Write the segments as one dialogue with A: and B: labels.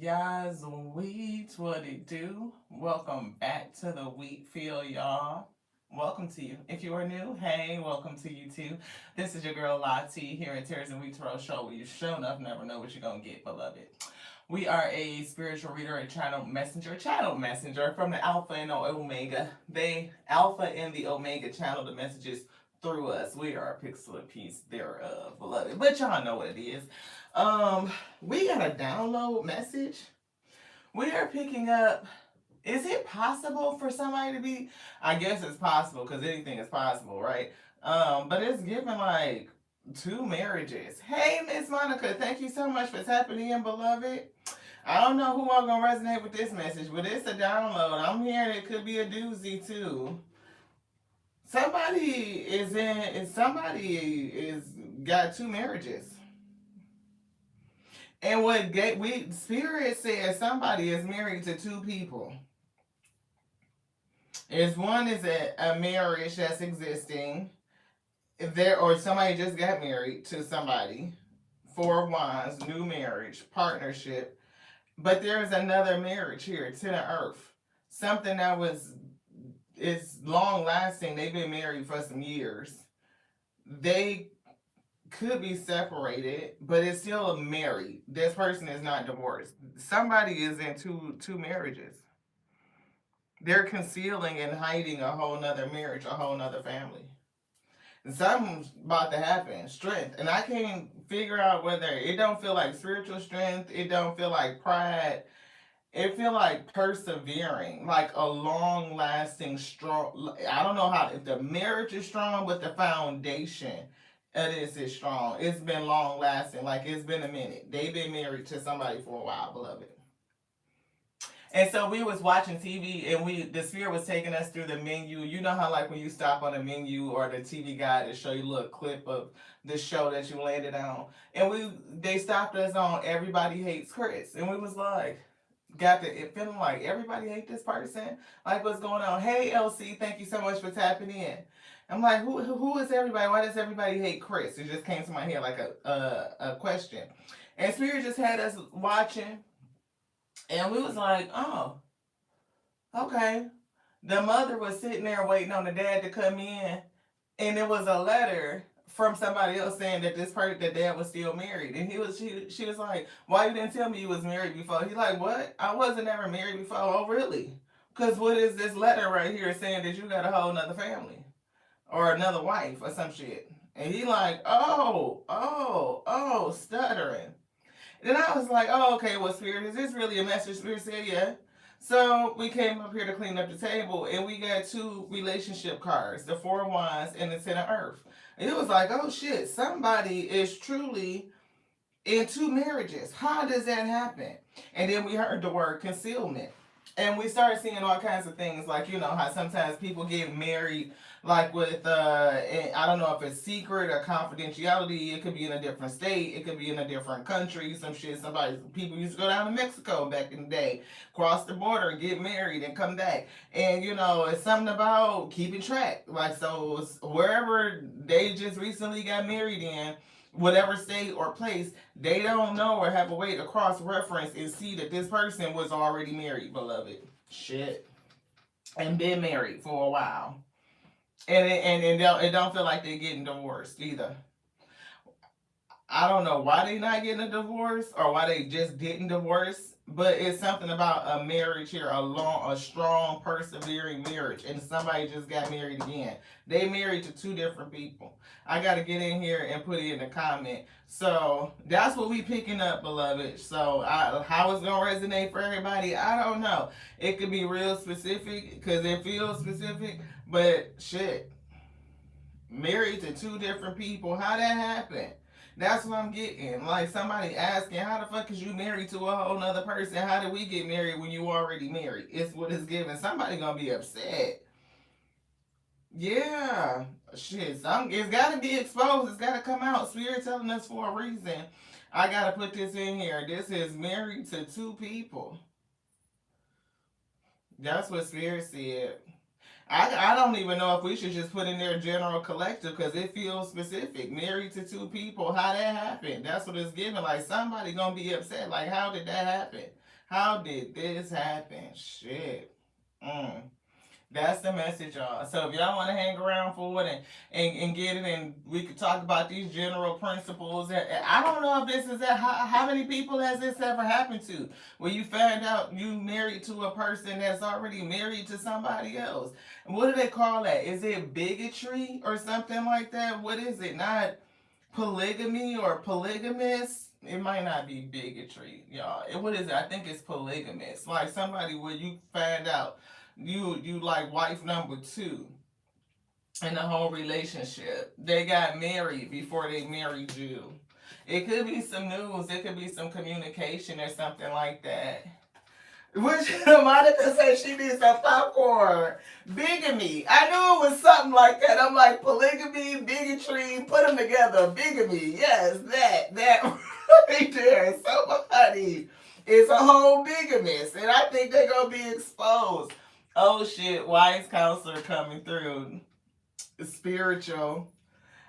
A: Y'all's Wheat, what it do? Welcome back to the Wheat Field, y'all. Welcome to you. If you are new, hey, welcome to you too. This is your girl Lottie here at Tears and Wheat Row Show, where you show enough never know what you're gonna get, beloved. We are a spiritual reader, channel messenger from the Alpha and the Omega. They Alpha and the Omega channel the messages through us. We are a pixel and piece thereof, beloved. But y'all know what it is. We got a download message. We are picking up. Is it possible for somebody to be? I guess it's possible because anything is possible, right? But it's giving like two marriages. Hey, Miss Monica, thank you so much for tapping in, beloved. I don't know who I'm gonna resonate with this message, but it's a download. I'm hearing it could be a doozy too. Somebody is got two marriages. And what we Spirit says somebody is married to two people. Is one is a marriage that's existing there, or somebody just got married to somebody. Four of Wands, new marriage, partnership. But there's another marriage here to the earth. Something that is long lasting. They've been married for some years. They could be separated, but it's still married. This person is not divorced. Somebody is in two marriages. They're concealing and hiding a whole nother marriage, a whole nother family. And something's about to happen. Strength. And I can't figure out whether it don't feel like spiritual strength, it don't feel like pride. It feel like persevering, like a long lasting strong. I don't know how if the marriage is strong, but the foundation is strong. It's been long lasting, like it's been a minute. They've been married to somebody for a while, beloved. And so we was watching TV, and the spirit was taking us through the menu. You know how like when you stop on a menu or the TV guide to show you a little clip of the show that you landed on, and they stopped us on Everybody Hates Chris, and we was like, got the it feeling like everybody hate this person. Like what's going on? Hey LC, thank you so much for tapping in. I'm like, who is everybody? Why does everybody hate Chris? It just came to my head like a question. And Spirit just had us watching, and we was like, oh, okay. The mother was sitting there waiting on the dad to come in, and there was a letter from somebody else saying that the dad was still married, and she was like, why you didn't tell me you was married before? He like, what? I wasn't ever married before. Oh really? Because what is this letter right here saying that you got a whole nother family or another wife or some shit? And he like, oh, stuttering. Then I was like, oh, okay, well, Spirit, is this really a message? Spirit said, yeah. So we came up here to clean up the table, and we got two relationship cards, the Four of Wands and the Ten of Earth. And it was like, oh shit, somebody is truly in two marriages. How does that happen? And then we heard the word concealment. And we started seeing all kinds of things, like, you know, how sometimes people get married, like with, I don't know if it's secret or confidentiality. It could be in a different state. It could be in a different country. Some shit, people used to go down to Mexico back in the day, cross the border and get married and come back. And, you know, it's something about keeping track. Like, so wherever they just recently got married in, whatever state or place, they don't know or have a way to cross reference and see that this person was already married, beloved. Shit. And been married for a while. And it don't feel like they're getting divorced either. I don't know why they not getting a divorce or why they just didn't divorce, but it's something about a marriage here, a strong, persevering marriage, and somebody just got married again. They married to two different people. I got to get in here and put it in the comment. So that's what we picking up, beloved. So how it's gonna resonate for everybody, I don't know. It could be real specific because it feels specific, but shit, married to two different people, how that happened? That's what I'm getting. Like somebody asking, how the fuck is you married to a whole nother person? How did we get married when you already married? It's what it's giving. Somebody gonna be upset. Yeah. Shit. It's gotta be exposed. It's gotta come out. Spirit telling us for a reason. I gotta put this in here. This is married to two people. That's what Spirit said. I don't even know if we should just put in there general collective because it feels specific. Married to two people, how that happened? That's what it's giving. Like somebody gonna be upset. Like how did that happen? How did this happen? Shit. Mm. That's the message, y'all. So if y'all want to hang around for it and get it, and we could talk about these general principles. I don't know if this is that. How many people has this ever happened to? Where you find out you married to a person that's already married to somebody else. What do they call that? Is it bigotry or something like that? What is it? Not polygamy or polygamous? It might not be bigotry, y'all. What is it? I think it's polygamous. Like somebody where you find out you like wife number two in the whole relationship. They got married before they married you. It could be some news. It could be some communication or something like that. Which Monica said she needs some popcorn. Bigamy. I knew it was something like that. I'm like polygamy, bigotry, put them together. Bigamy. Yes, that right there. Somebody is a whole bigamist, and I think they're gonna be exposed. Oh shit! Wise counselor coming through. Spiritual.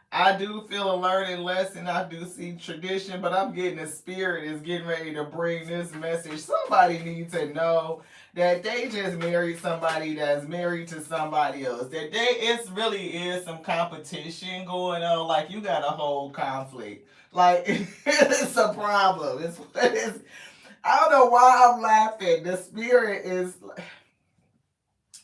A: I do feel a learning lesson. I do see tradition, but I'm getting the spirit is getting ready to bring this message. Somebody needs to know that they just married somebody that's married to somebody else. That it really is some competition going on. Like you got a whole conflict. Like it's a problem. It's I don't know why I'm laughing. The spirit is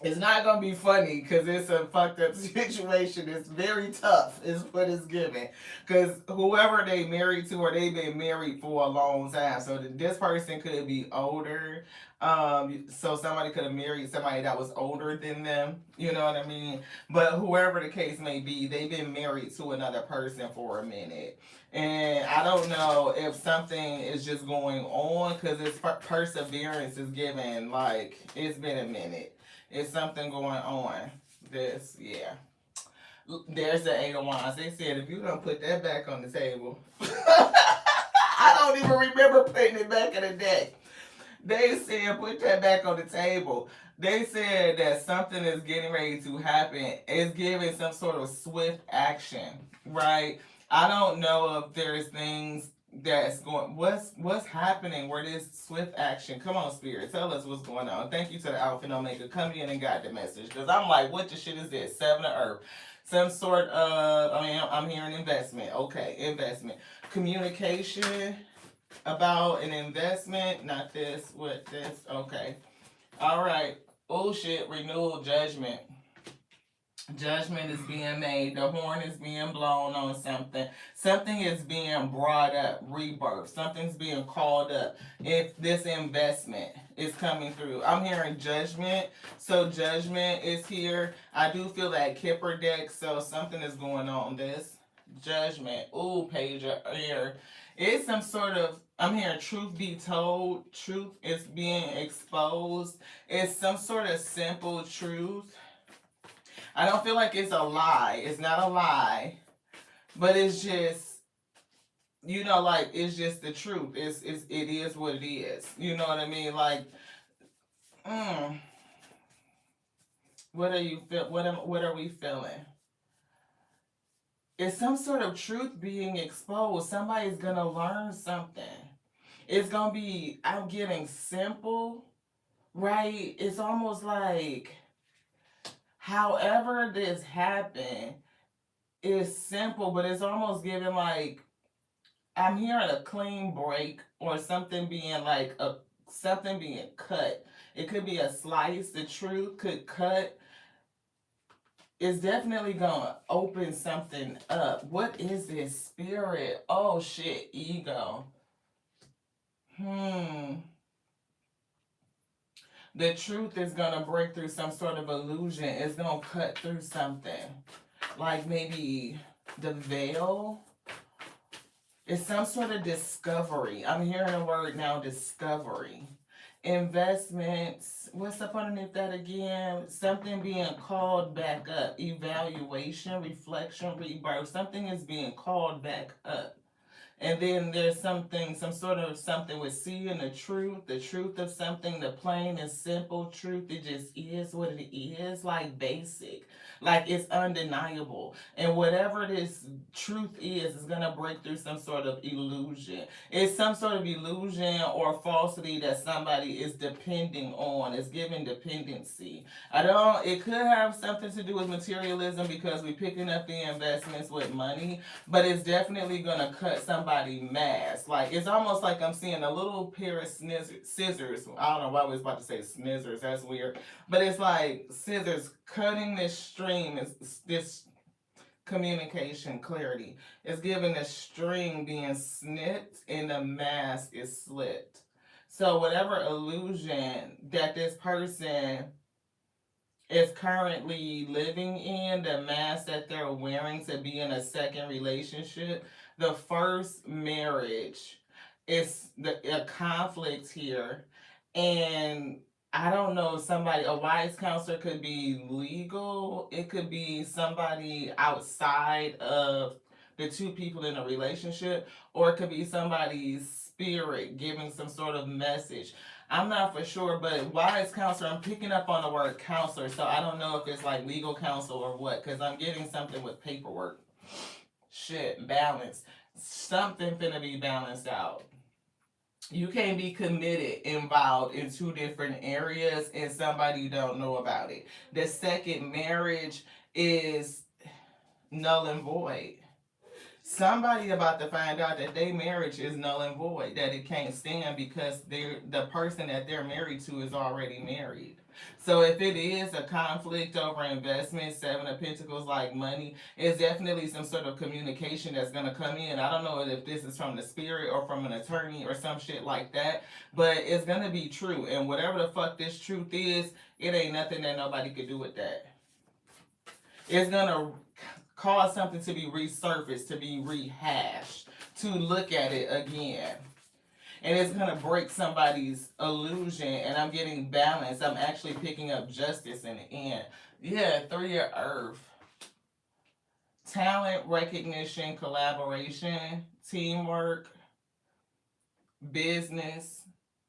A: it's not gonna be funny because it's a fucked up situation. It's very tough, is what it's giving. Because whoever they married to, or they've been married for a long time, so this person could be older. So somebody could have married somebody that was older than them. You know what I mean? But whoever the case may be, they've been married to another person for a minute. And I don't know if something is just going on because it's perseverance is given. Like it's been a minute. It's something going on. This, yeah. There's the Eight of Wands. They said if you don't put that back on the table, I don't even remember putting it back in the deck. They said put that back on the table. They said that something is getting ready to happen. It's giving some sort of swift action, right? I don't know if there's things that's going what's happening where this swift action. Come on, spirit, tell us what's going on. Thank you to the Alpha and Omega coming in and got the message, because I'm like, what the shit is this? Seven of Earth, some sort of, I mean, I'm hearing investment. Okay, investment, communication about an investment, not this, what this. Okay, all right. Oh shit, renewal, judgment. Judgment is being made. The horn is being blown on something. Something is being brought up. Rebirth. Something's being called up. If this investment is coming through, I'm hearing judgment. So judgment is here. I do feel that Kipper deck. So something is going on. This judgment. Ooh, page of air. It's some sort of. I'm hearing truth be told. Truth is being exposed. It's some sort of simple truth. I don't feel like it's a lie. It's not a lie, but it's just like it's just the truth. It is what it is. You know what I mean? Like, mm, what are you feel? What are we feeling? It's some sort of truth being exposed. Somebody's gonna learn something. It's gonna be. I'm getting simple, right? It's almost like, however this happened is simple, but it's almost giving like I'm hearing a clean break or something being like a something being cut. It could be a slice. The truth could cut. It's definitely gonna open something up. What is this spirit? Oh shit, ego. Hmm. The truth is gonna break through some sort of illusion. It's gonna cut through something. Like maybe the veil. It's some sort of discovery. I'm hearing a word now, discovery. Investments. What's up underneath that again? Something being called back up. Evaluation, reflection, rebirth. Something is being called back up. And then there's something, some sort of something with seeing the truth of something, the plain and simple truth. It just is what it is, like basic, like it's undeniable. And whatever this truth is gonna break through some sort of illusion. It's some sort of illusion or falsity that somebody is depending on. It's giving dependency. I don't. It could have something to do with materialism because we're picking up the investments with money, but it's definitely gonna cut somebody mass. Like it's almost like I'm seeing a little pair of scissors. I don't know why I was about to say snizzers. That's weird, but it's like scissors cutting this stream. Is this communication clarity? It's giving the string being snipped and the mask is slit. So whatever illusion that this person is currently living in, the mask that they're wearing to be in a second relationship, the first marriage is a conflict here. And I don't know, somebody, a wise counselor could be legal, it could be somebody outside of the two people in a relationship, or it could be somebody's spirit giving some sort of message. I'm not for sure, but wise counselor, I'm picking up on the word counselor, so I don't know if it's like legal counsel or what, because I'm getting something with paperwork. Shit, balance. Something finna be balanced out. You can't be committed, involved in two different areas, and somebody don't know about it. The second marriage is null and void. Somebody about to find out that their marriage is null and void, that it can't stand because the person that they're married to is already married. So if it is a conflict over investment, Seven of Pentacles, like money, it's definitely some sort of communication that's gonna come in. I don't know if this is from the spirit or from an attorney or some shit like that, but it's gonna be true. And whatever the fuck this truth is, it ain't nothing that nobody could do with that. It's gonna cause something to be resurfaced, to be rehashed, to look at it again. And it's gonna break somebody's illusion, and I'm getting balance. I'm actually picking up justice in the end. Yeah, 3 of Earth. Talent, recognition, collaboration, teamwork, business.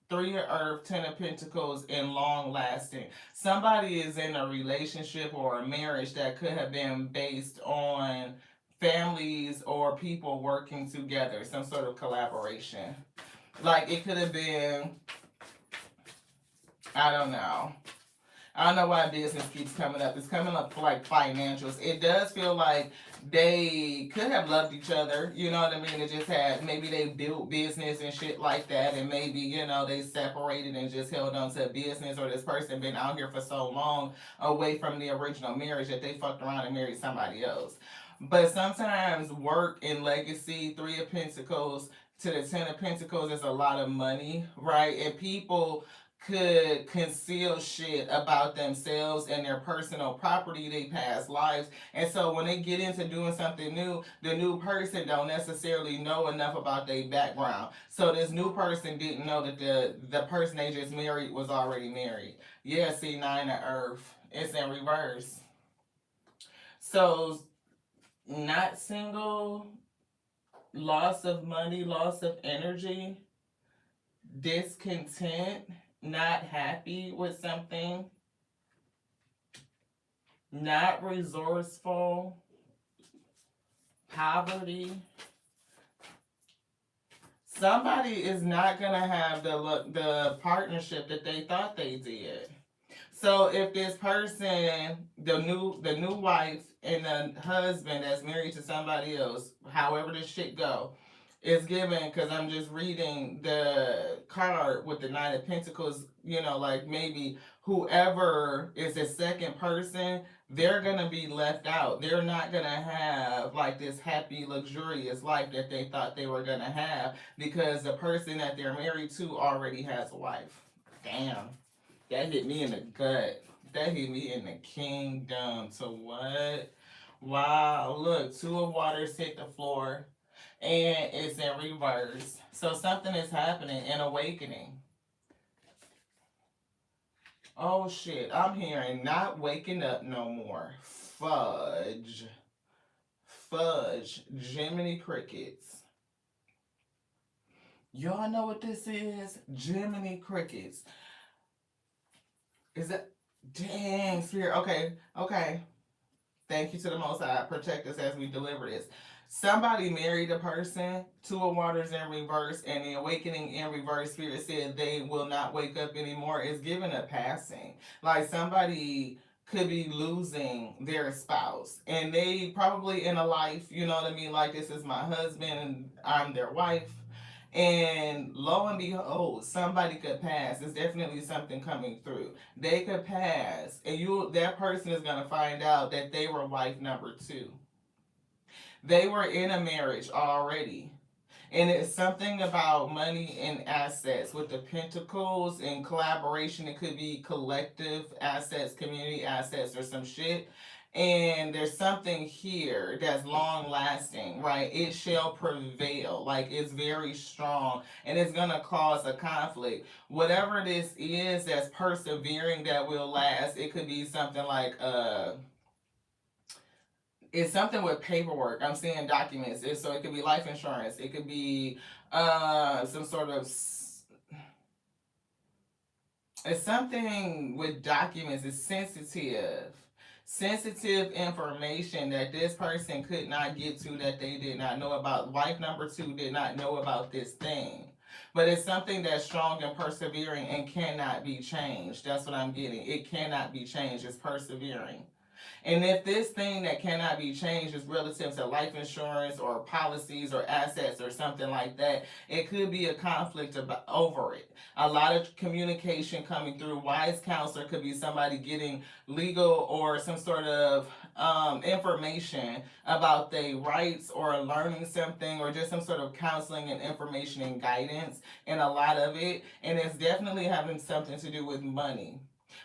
A: 3 of Earth, 10 of Pentacles, and long lasting. Somebody is in a relationship or a marriage that could have been based on families or people working together, some sort of collaboration. Like it could have been, I don't know. I don't know why business keeps coming up. It's coming up for like financials. It does feel like they could have loved each other. You know what I mean? It just had, maybe they built business and shit like that. And maybe, they separated and just held on to a business, or this person been out here for so long away from the original marriage that they fucked around and married somebody else. But sometimes work and legacy, 3 of Pentacles to the 10 of Pentacles is a lot of money, right? And people could conceal shit about themselves and their personal property, they past lives. And so when they get into doing something new, the new person don't necessarily know enough about their background. So this new person didn't know that the person they just married was already married. Yeah, see, 9 of Earth. It's in reverse. So not single, loss of money, loss of energy, discontent, not happy with something, not resourceful, poverty. Somebody is not gonna have the partnership that they thought they did. So if this person, the new wife and the husband that's married to somebody else, however this shit go, is given, because I'm just reading the card with the 9 of Pentacles, like maybe whoever is the second person, they're gonna be left out. They're not gonna have like this happy, luxurious life that they thought they were gonna have because the person that they're married to already has a wife. Damn. That hit me in the gut. That hit me in the kingdom. So what? Wow. Look, 2 of Waters hit the floor and it's in reverse. So something is happening, an awakening. Oh shit. I'm hearing not waking up no more. Fudge. Fudge. Jiminy Crickets. Y'all know what this is? Jiminy Crickets. Is that dang spirit? Okay, okay. Thank you to the Most High. Protect us as we deliver this. Somebody married a person, two of waters in reverse, and the awakening in reverse spirit said they will not wake up anymore. It's given a passing. Like somebody could be losing their spouse, and they probably in a life, you know what I mean? Like, this is my husband, and I'm their wife. And lo and behold, somebody could pass. There's definitely something coming through. They could pass, and that person is gonna find out that they were wife number two. They were in a marriage already. And it's something about money and assets with the pentacles and collaboration. It could be collective assets, community assets, or some shit. And there's something here that's long lasting, right? It shall prevail. Like, it's very strong and it's gonna cause a conflict. Whatever this is that's persevering, that will last. It could be something like it's something with paperwork. I'm seeing documents. So it could be life insurance. It could be some sort of. It's something with documents. It's sensitive. Sensitive information that this person could not get to, that they did not know about. Wife number two did not know about this thing. But it's something that's strong and persevering and cannot be changed. That's what I'm getting. It cannot be changed. It's persevering. And if this thing that cannot be changed is relative to life insurance or policies or assets or something like that, it could be a conflict over it. A lot of communication coming through. Wise counselor could be somebody getting legal or some sort of information about their rights, or learning something, or just some sort of counseling and information and guidance, and a lot of it. And it's definitely having something to do with money.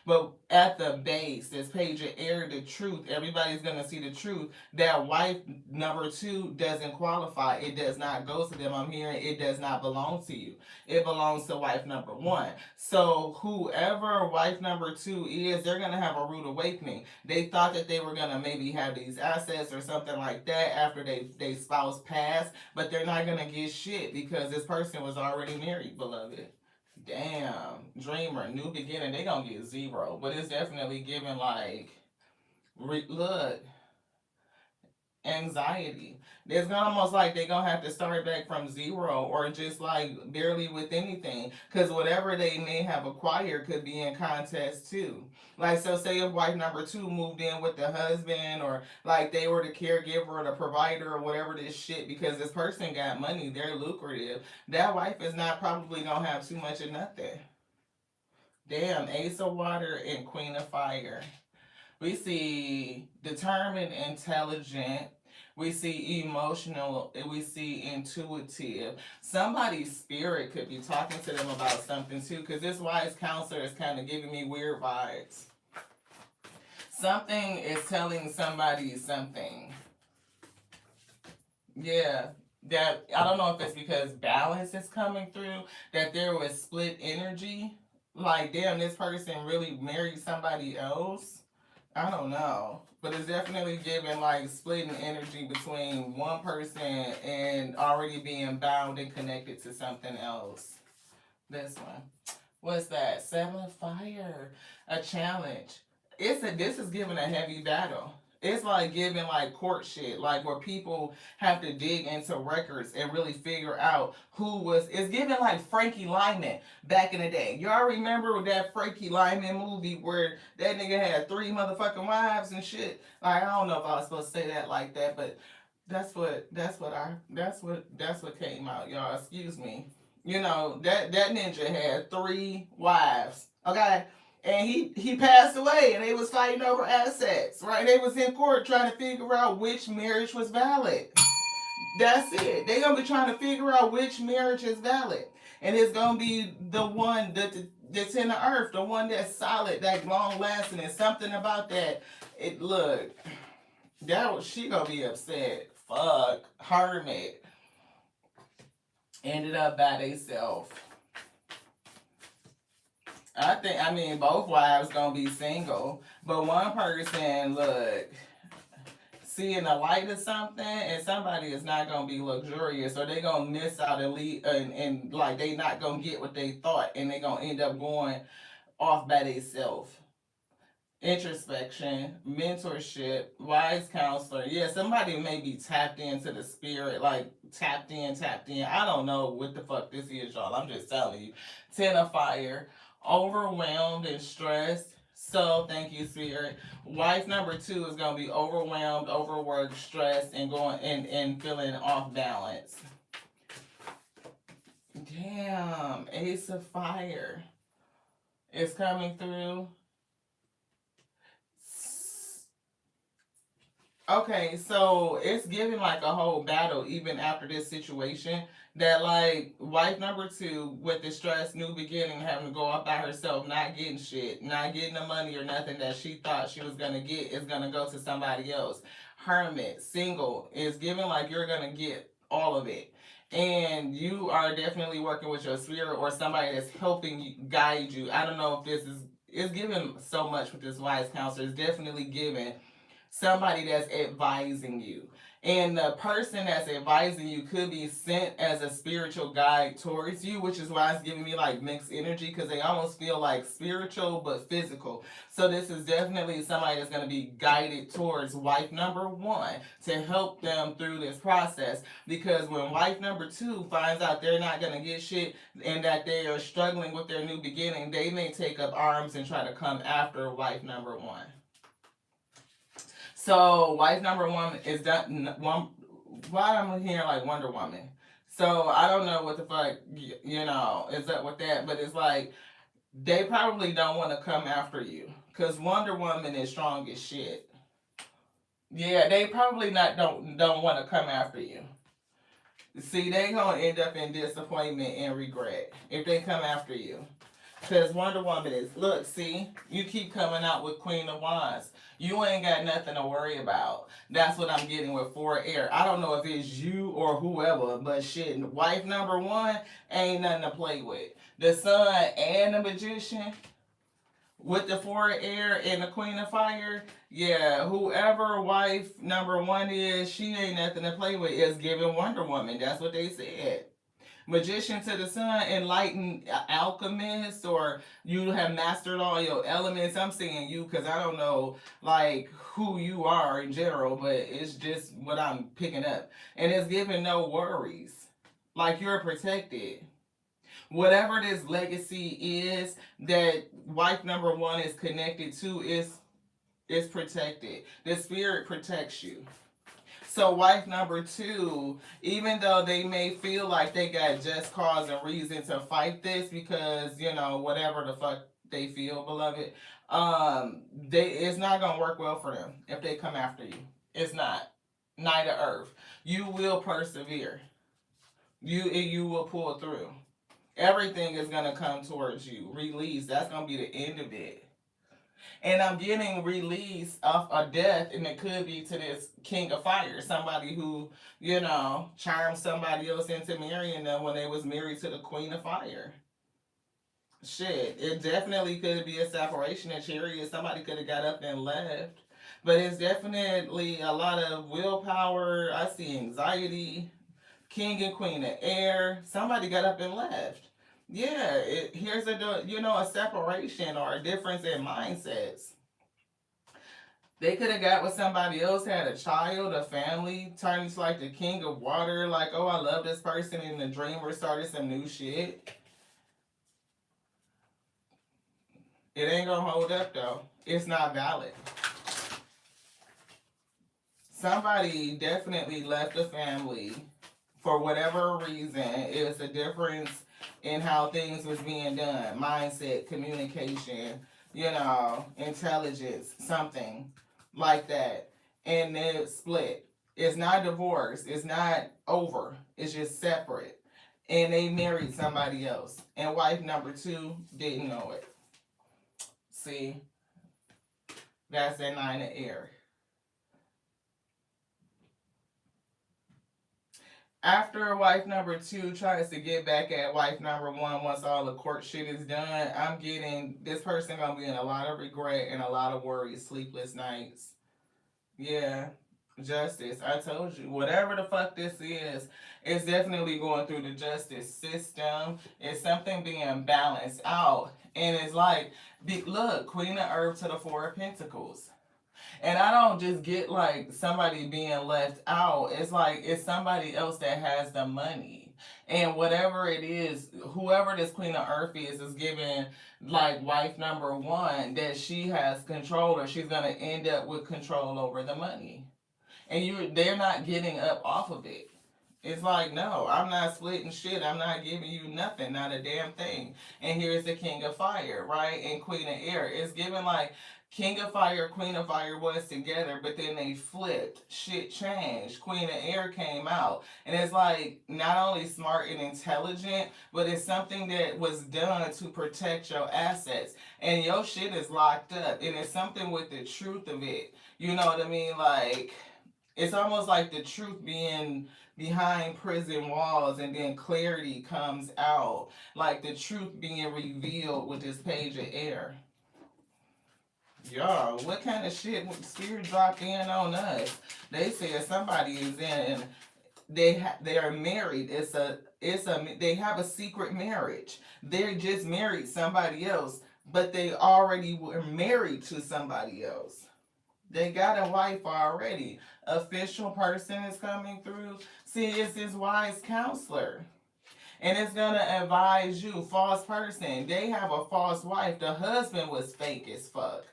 A: But at the base, this page of air, the truth, everybody's going to see the truth. That wife number two doesn't qualify. It does not go to them. I'm hearing it does not belong to you. It belongs to wife number one. So whoever wife number two is, they're going to have a rude awakening. They thought that they were going to maybe have these assets or something like that after they spouse passed, but they're not going to get shit because this person was already married, beloved. Damn, dreamer, new beginning. They gonna get zero, but it's definitely giving like, look, anxiety. It's gonna almost like they gonna have to start back from zero, or just like barely with anything, because whatever they may have acquired could be in contest too. Like, so say if wife number two moved in with the husband, or like they were the caregiver or the provider or whatever this shit, because this person got money, they're lucrative. That wife is not probably gonna have too much of nothing. Damn, Ace of Water and Queen of Fire. We see determined, intelligent. We see emotional. We see intuitive. Somebody's spirit could be talking to them about something too, because this wise counselor is kind of giving me weird vibes. Something is telling somebody something. Yeah. That, I don't know if it's because balance is coming through, that there was split energy. Like, damn, this person really married somebody else. I don't know. But it's definitely giving like splitting energy between one person and already being bound and connected to something else. This one. What's that? Seven of Fire. A challenge. This is giving a heavy battle. It's like giving like court shit, like where people have to dig into records and really figure out who was. It's giving like Frankie Lyman back in the day. Y'all remember that Frankie Lyman movie where that nigga had 3 motherfucking wives and shit? Like, I don't know if I was supposed to say that like that, but that's what came out, y'all. Excuse me. You know, that ninja had 3 wives. Okay? And he passed away, and they was fighting over assets, right? They was in court trying to figure out which marriage was valid. That's it. They gonna be trying to figure out which marriage is valid, and it's gonna be the one that's in the earth, the one that's solid, that long lasting. And something about that. It look, she gonna be upset. Fuck, hermit ended up by theyself. I mean, both wives gonna be single, but one person, look, seeing the light of something, and somebody is not gonna be luxurious, or they gonna miss out and leave, and like they not gonna get what they thought, and they gonna end up going off by themselves. Introspection, mentorship, wise counselor. Yeah, somebody may be tapped into the spirit, like tapped in. I don't know what the fuck this is, y'all. I'm just telling you. 10 of fire, overwhelmed and stressed. So thank you, spirit. Wife number 2 is gonna be overwhelmed, overworked, stressed, and going and feeling off balance. Damn, Ace of Fire is coming through. Okay, so it's giving like a whole battle even after this situation. That like wife number 2 with the stress, new beginning, having to go up by herself, not getting shit, not getting the money or nothing that she thought she was gonna get is gonna go to somebody else. Hermit, single, is giving like you're gonna get all of it. And you are definitely working with your spirit or somebody that's helping you guide you. I don't know if this is giving so much with this wise counselor. It's definitely giving somebody that's advising you. And the person that's advising you could be sent as a spiritual guide towards you, which is why it's giving me like mixed energy because they almost feel like spiritual but physical. So this is definitely somebody that's going to be guided towards wife number 1 to help them through this process. Because when wife number 2 finds out they're not going to get shit and that they are struggling with their new beginning, they may take up arms and try to come after wife number 1. So wife number 1 is done. Why I'm hearing like Wonder Woman. So I don't know what the fuck is up with that, but it's like they probably don't want to come after you because Wonder Woman is strong as shit. Yeah, they probably not don't want to come after you. See, they gonna end up in disappointment and regret if they come after you. Because Wonder Woman is, look, see, you keep coming out with Queen of Wands. You ain't got nothing to worry about. That's what I'm getting with 4 air. I don't know if it's you or whoever, but shit, wife number 1 ain't nothing to play with. The Sun and the Magician with the 4 air and the Queen of Fire, yeah, whoever wife number 1 is, she ain't nothing to play with. It's giving Wonder Woman. That's what they said. Magician to the Sun, enlightened alchemist, or you have mastered all your elements. I'm saying you because I don't know like who you are in general, but it's just what I'm picking up. And it's giving no worries. Like you're protected. Whatever this legacy is that wife number 1 is connected to is protected. The spirit protects you. So wife number 2, even though they may feel like they got just cause and reason to fight this because, whatever the fuck they feel, beloved, it's not gonna work well for them if they come after you. It's not. Night of Earth. You will persevere. You will pull through. Everything is gonna come towards you. Release. That's gonna be the end of it. And I'm getting release of a death, and it could be to this King of Fire, somebody who, charmed somebody else into marrying them when they was married to the Queen of Fire. Shit, it definitely could be a separation in Chariot. Somebody could have got up and left. But it's definitely a lot of willpower. I see anxiety. King and Queen of Air. Somebody got up and left. Yeah, here's a separation or a difference in mindsets. They could have got with somebody else, had a child, a family, turned into like the king of water, like, oh, I love this person, and the dreamer started some new shit. It ain't gonna hold up though. It's not valid. Somebody definitely left the family for whatever reason. It's a difference in how things was being done. Mindset, communication, intelligence, something like that. And then split. It's not divorce. It's not over. It's just separate. And they married somebody else. And wife number 2 didn't know it. See? That's that 9 of air. After wife number 2 tries to get back at wife number 1 once all the court shit is done, I'm getting this person gonna be in a lot of regret and a lot of worry, sleepless nights. Yeah. Justice. I told you, whatever the fuck this is, it's definitely going through the justice system. It's something being balanced out. And it's like, look, Queen of Earth to the Four of Pentacles. And I don't just get like somebody being left out. It's like it's somebody else that has the money. And whatever it is, whoever this Queen of Earth is giving like wife number one that she has control or she's gonna end up with control over the money. And they're not getting up off of it. It's like, no, I'm not splitting shit. I'm not giving you nothing, not a damn thing. And here's the King of Fire, right? And Queen of Air. It's given like King of Fire, Queen of Fire was together, but then they flipped. Shit changed. Queen of Air came out. And it's like not only smart and intelligent, but it's something that was done to protect your assets. And your shit is locked up. And it's something with the truth of it. You know what I mean? Like, it's almost like the truth being behind prison walls and then clarity comes out. Like the truth being revealed with this page of air. Y'all, what kind of shit would Spirit dropped in on us? They said somebody is in. They are married. They have a secret marriage. They just married somebody else, but they already were married to somebody else. They got a wife already. Official person is coming through. See, it's his wise counselor. And it's gonna advise you, false person. They have a false wife. The husband was fake as fuck.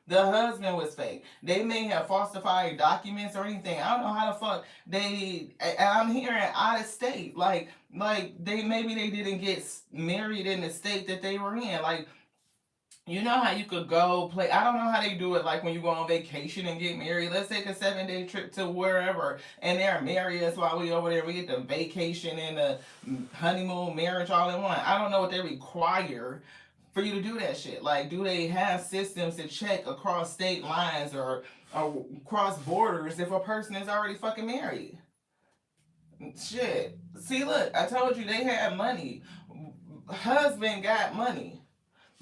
A: The husband was fake. They may have falsified documents or anything. I don't know how the fuck they. I'm hearing out of state. Like they maybe they didn't get married in the state that they were in. Like, you know how you could go play. I don't know how they do it. Like when you go on vacation and get married. Let's take a 7-day trip to wherever, and they're married us while we over there. We get the vacation and the honeymoon, marriage all in one. I don't know what they require for you to do that shit. Like, do they have systems to check across state lines or cross borders if a person is already fucking married? Shit. See, look, I told you they had money. Husband got money.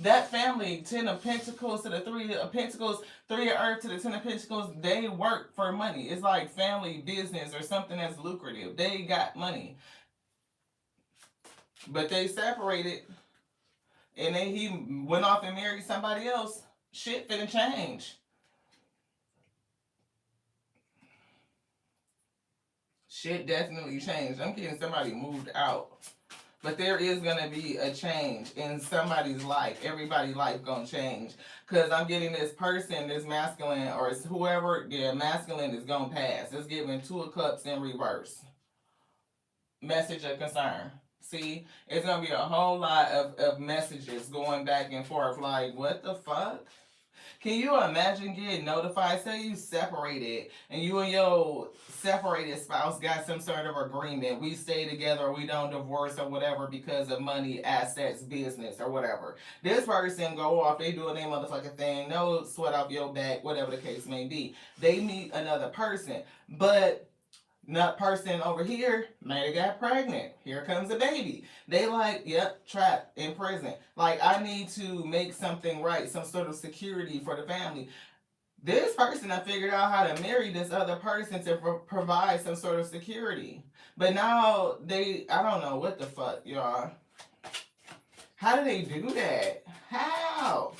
A: That family, 10 of Pentacles to the 3 of Pentacles, 3 of Earth to the 10 of Pentacles, they work for money. It's like family business or something that's lucrative. They got money. But they separated and then he went off and married somebody else. Shit finna change. Shit definitely changed. I'm getting somebody moved out. But there is going to be a change in somebody's life. Everybody's life going to change. Because I'm getting this person, this masculine, or whoever, masculine is going to pass. It's giving 2 of Cups in reverse. Message of concern. See, it's going to be a whole lot of messages going back and forth. Like, what the fuck? Can you imagine getting notified? Say you separated and you and your separated spouse got some sort of agreement. We stay together or we don't divorce or whatever because of money, assets, business or whatever. This person go off, they doing their motherfucking thing, no sweat off your back, whatever the case may be. They meet another person. But that person over here might have got pregnant. Here comes a baby. They like, yep, trapped in prison. Like, I need to make something right, some sort of security for the family. This person, I figured out how to marry this other person to provide some sort of security. But now I don't know what the fuck, y'all. How do they do that? How?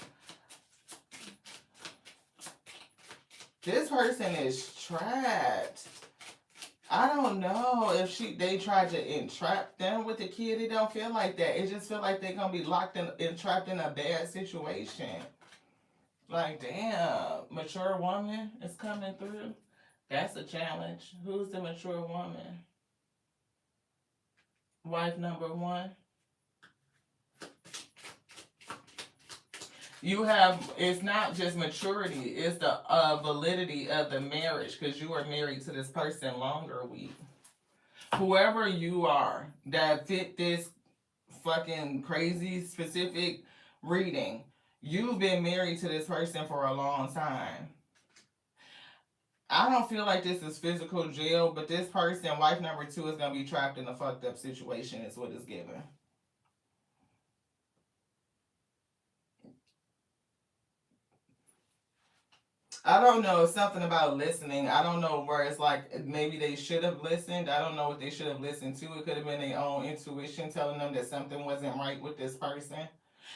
A: This person is trapped. I don't know if they tried to entrap them with the kid. It don't feel like that. It just feel like they're gonna be locked and trapped in a bad situation. Like, damn, mature woman is coming through. That's a challenge. Who's the mature woman? Wife number 1. You have, it's not just maturity, it's the validity of the marriage, because you are married to this person longer, whoever you are that fit this fucking crazy specific reading, you've been married to this person for a long time. I don't feel like this is physical jail, but this person, wife number 2, is going to be trapped in a fucked up situation is what it's given. I don't know, something about listening. I don't know where it's like maybe they should have listened. I don't know what they should have listened to. It could have been their own intuition telling them that something wasn't right with this person.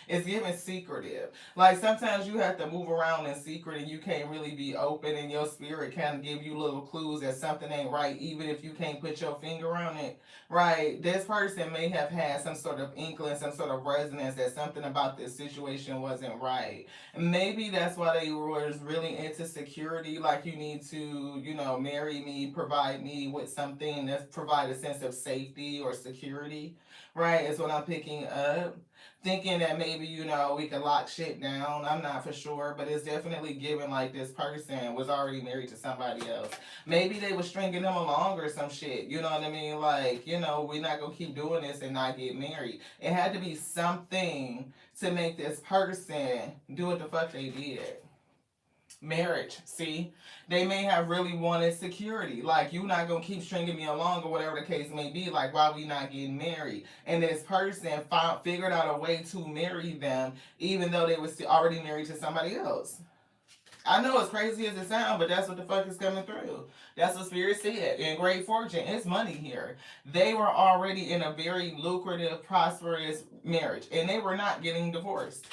A: It's giving secretive. Like sometimes you have to move around in secret and you can't really be open, and your spirit kind of give you little clues that something ain't right, even if you can't put your finger on it. Right? This person may have had some sort of inkling, some sort of resonance that something about this situation wasn't right. Maybe that's why they was really into security. Like you need to, marry me, provide me with something that provide a sense of safety or security. Right? Is what I'm picking up, thinking that maybe we could lock shit down. I'm not for sure, but it's definitely given like this person was already married to somebody else. Maybe they was stringing them along or some shit. You know what I mean? Like, we're not gonna keep doing this and not get married. It had to be something to make this person do what the fuck they did. Marriage, see, they may have really wanted security, like you not gonna keep stringing me along or whatever the case may be, like why we not getting married, and this person figured out a way to marry them even though they was already married to somebody else. I know it's crazy as it sounds, but that's what the fuck is coming through. That's what Spirit said. In Great Fortune, it's money here. They were already in a very lucrative, prosperous marriage, and they were not getting divorced.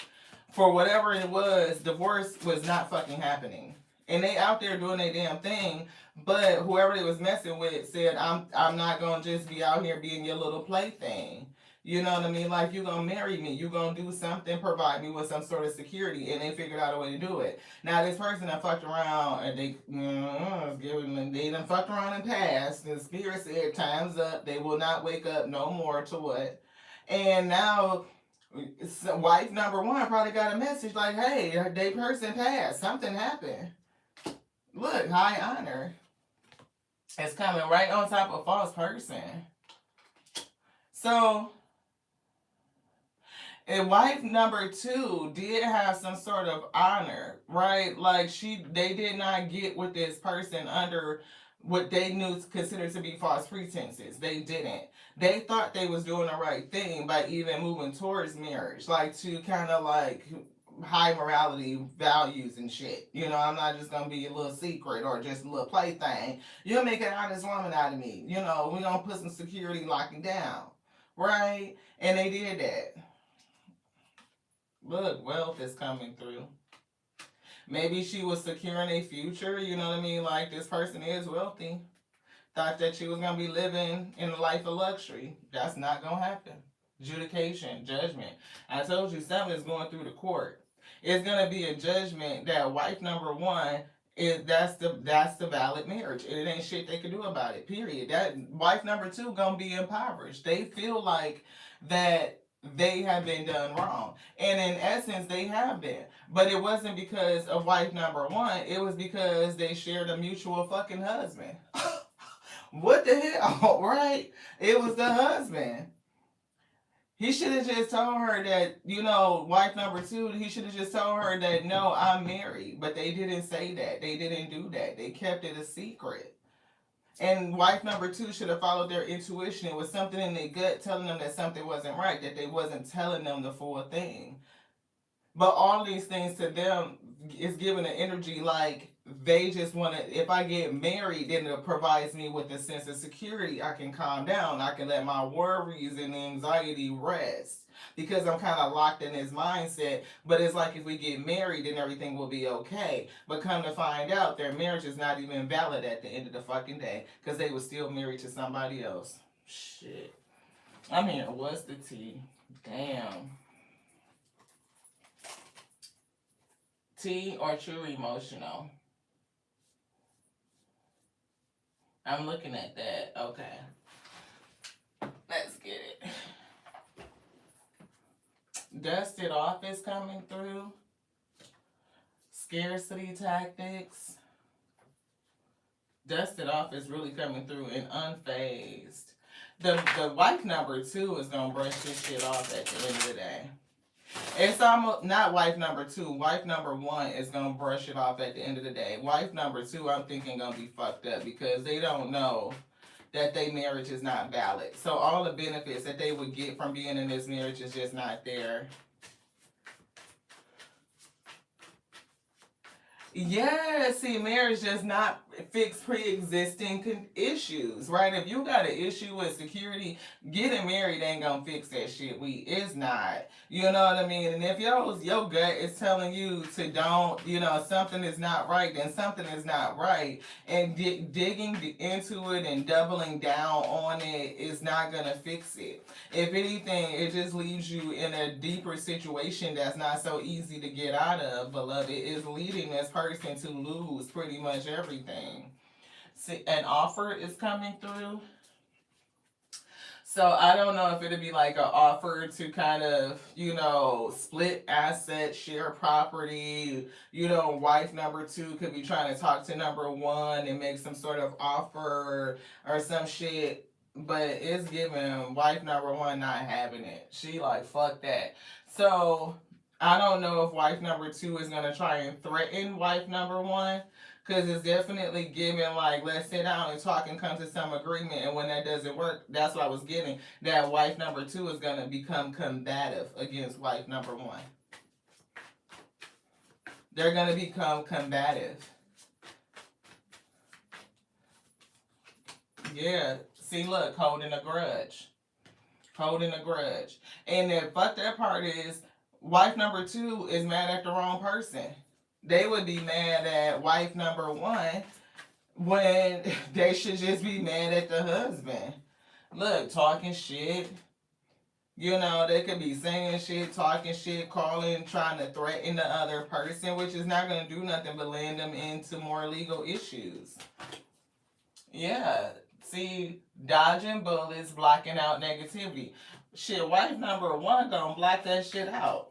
A: For whatever it was, divorce was not fucking happening. And they out there doing their damn thing, but whoever they was messing with said, I'm not gonna just be out here being your little plaything. You know what I mean? Like you gonna marry me, you gonna do something, provide me with some sort of security, and they figured out a way to do it. Now this person that fucked around and they done fucked around and passed. And the spirit said, "Time's up. They will not wake up no more." To what? And now so wife number one probably got a message like, "Hey, they person passed. Something happened. Look, high honor. It's coming right on top of false person." So, and wife number two did have some sort of honor, right? Like they did not get with this person under what they knew considered to be false pretenses. They didn't. They thought they was doing the right thing by even moving towards marriage, like to kind of like high morality values and shit. I'm not just gonna be a little secret or just a little plaything. You'll make an honest woman out of me. We gonna put some security locking down, right? And they did that. Look, wealth is coming through. Maybe she was securing a future, you know what I mean? Like this person is wealthy. Thought that she was gonna be living in a life of luxury. That's not gonna happen. Adjudication, judgment. I told you something is going through the court. It's gonna be a judgment that wife number one is that's the valid marriage. And it ain't shit they can do about it. Period. That wife number two gonna be impoverished. They feel like that they have been done wrong. And in essence, they have been. But it wasn't because of wife number one, it was because they shared a mutual fucking husband. What the hell, right? It was the husband. He should have just told her that, wife number two, he should have just told her that, no, I'm married. But they didn't say that. They didn't do that. They kept it a secret. And wife number two should have followed their intuition. It was something in their gut telling them that something wasn't right, that they wasn't telling them the full thing. But all these things to them is giving an energy like they just want to, if I get married, then it provides me with a sense of security. I can calm down. I can let my worries and anxiety rest because I'm kind of locked in this mindset. But it's like if we get married, then everything will be okay. But come to find out, their marriage is not even valid at the end of the fucking day because they were still married to somebody else. Shit. I'm here. What's the tea? Damn. Tea or true emotional? I'm looking at that. Okay. Let's get it. Dusted off is coming through. Scarcity tactics. Dusted off is really coming through and unfazed. The wife number two is going to brush this shit off at the end of the day. It's almost not wife number two. Wife number one is gonna brush it off at the end of the day. Wife number two, I'm thinking gonna be fucked up because they don't know that their marriage is not valid. So all the benefits that they would get from being in this marriage is just not there. Yeah, see, marriage does not fix pre-existing issues, right? If you got an issue with security, getting married ain't gonna fix that shit. It's not. You know what I mean? And if your gut is telling you to don't, something is not right, then something is not right. And digging into it and doubling down on it is not gonna fix it. If anything, it just leaves you in a deeper situation that's not so easy to get out of, beloved. It is leading this person to lose pretty much everything. See, an offer is coming through. So I don't know if it'd be like an offer to kind of, split assets, share property. Wife number two could be trying to talk to number one and make some sort of offer or some shit. But it's giving wife number one not having it. She like, fuck that. So I don't know if wife number two is gonna try and threaten wife number one. Cause it's definitely giving like, let's sit down and talk and come to some agreement. And when that doesn't work, that's what I was getting. That wife number two is gonna become combative against wife number one. They're gonna become combative. Yeah. See, look, holding a grudge. Holding a grudge. And the fucked that part is wife number two is mad at the wrong person. They would be mad at wife number one when they should just be mad at the husband. Look, talking shit. They could be saying shit, talking shit, calling, trying to threaten the other person, which is not going to do nothing but land them into more legal issues. Yeah. See, dodging bullets, blocking out negativity. Shit, wife number one gonna block that shit out.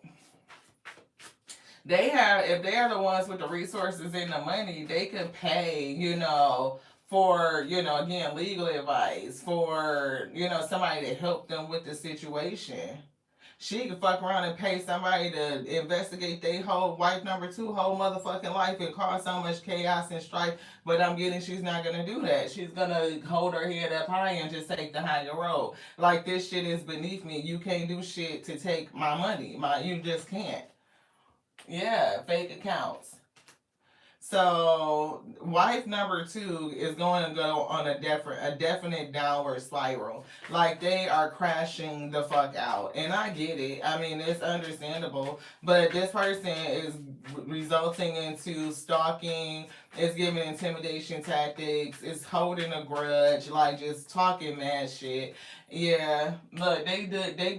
A: If they are the ones with the resources and the money, they could pay, for, again, legal advice, for, somebody to help them with the situation. She could fuck around and pay somebody to investigate their whole wife number two whole motherfucking life and cause so much chaos and strife. But I'm getting she's not gonna do that. She's gonna hold her head up high and just take the higher road. Like, this shit is beneath me. You can't do shit to take my money. You just can't. Yeah, fake accounts. So wife number two is going to go on a definite downward spiral. Like, they are crashing the fuck out. And I get it. I mean, it's understandable. But this person is resulting into stalking, it's giving intimidation tactics, it's holding a grudge, like just talking mad shit. Yeah, look, they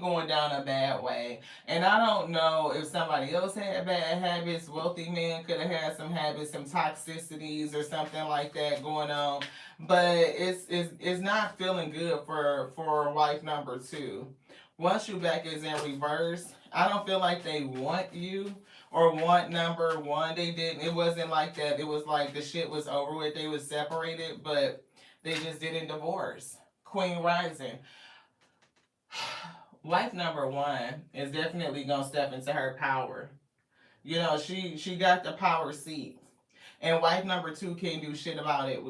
A: going down a bad way. And I don't know if somebody else had bad habits. Wealthy men could have had some habits, some toxicities or something like that going on. But it's not feeling good for wife number two. Once you back is in reverse, I don't feel like they want you or want number one. They didn't. It wasn't like that. It was like the shit was over with. They was separated, but they just didn't divorce. Queen Rising. Wife number one is definitely gonna step into her power. She got the power seat, and wife number two can't do shit about it.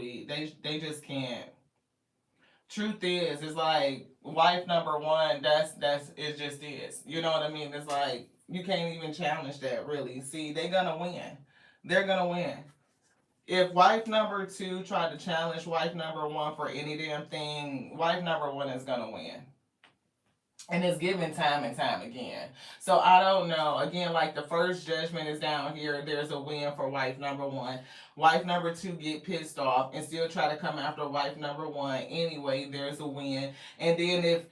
A: They just can't. Truth is, it's like wife number one. That's it. Just is. You know what I mean? It's like you can't even challenge that. Really. See, they gonna win. They're gonna win. If wife number two tried to challenge wife number one for any damn thing, wife number one is gonna win. And it's given time and time again. So I don't know. Again, like, the first judgment is down here. There's a win for wife number one. Wife number two get pissed off and still try to come after wife number one. Anyway, there's a win. And then if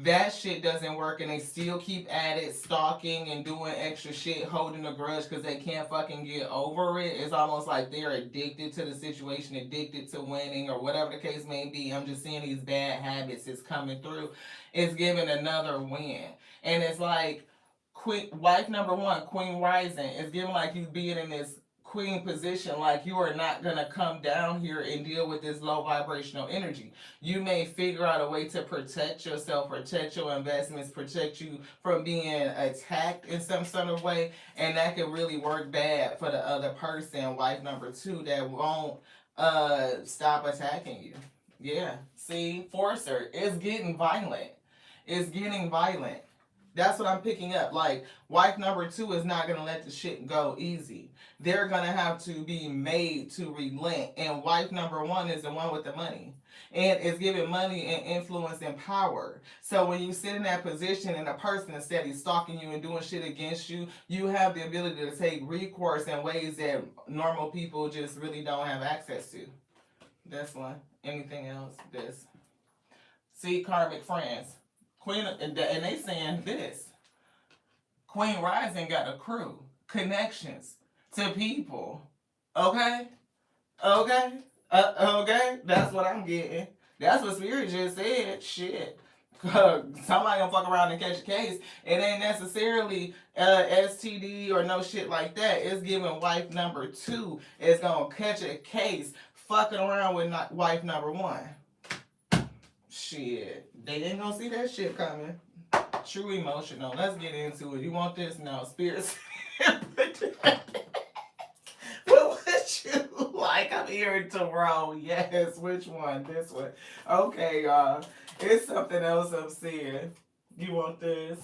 A: that shit doesn't work and they still keep at it, stalking and doing extra shit, holding a grudge because they can't fucking get over it, it's almost like they're addicted to the situation, addicted to winning, or whatever the case may be. I'm just seeing these bad habits is coming through. It's giving another win. And it's like wife number one, Queen Rising, is giving like you being in this queen position, like you are not going to come down here and deal with this low vibrational energy. You may figure out a way to protect yourself, protect your investments, protect you from being attacked in some sort of way, and that could really work bad for the other person, wife number two, that won't stop attacking you. Yeah, see, Forcer is getting violent. It's getting violent. That's what I'm picking up. Like, wife number two is not going to let the shit go easy. They're going to have to be made to relent. And wife number one is the one with the money. And it's giving money and influence and power. So when you sit in that position and a person is steady stalking you and doing shit against you, you have the ability to take recourse in ways that normal people just really don't have access to. That's one. Anything else? This. See, karmic friends. Queen, and they saying this. Queen Rising got a crew, connections to people. Okay? Okay? Okay? That's what I'm getting. That's what Spirit just said. Shit. Somebody gonna fuck around and catch a case. It ain't necessarily STD or no shit like that. It's giving wife number two is gonna catch a case fucking around with wife number one. Shit. They ain't gonna see that shit coming. True emotional. Let's get into it. You want this? No. Spirits. What would you like? I'm hearing Tarot. Yes. Which one? This one. Okay, y'all. It's something else I'm seeing. You want this?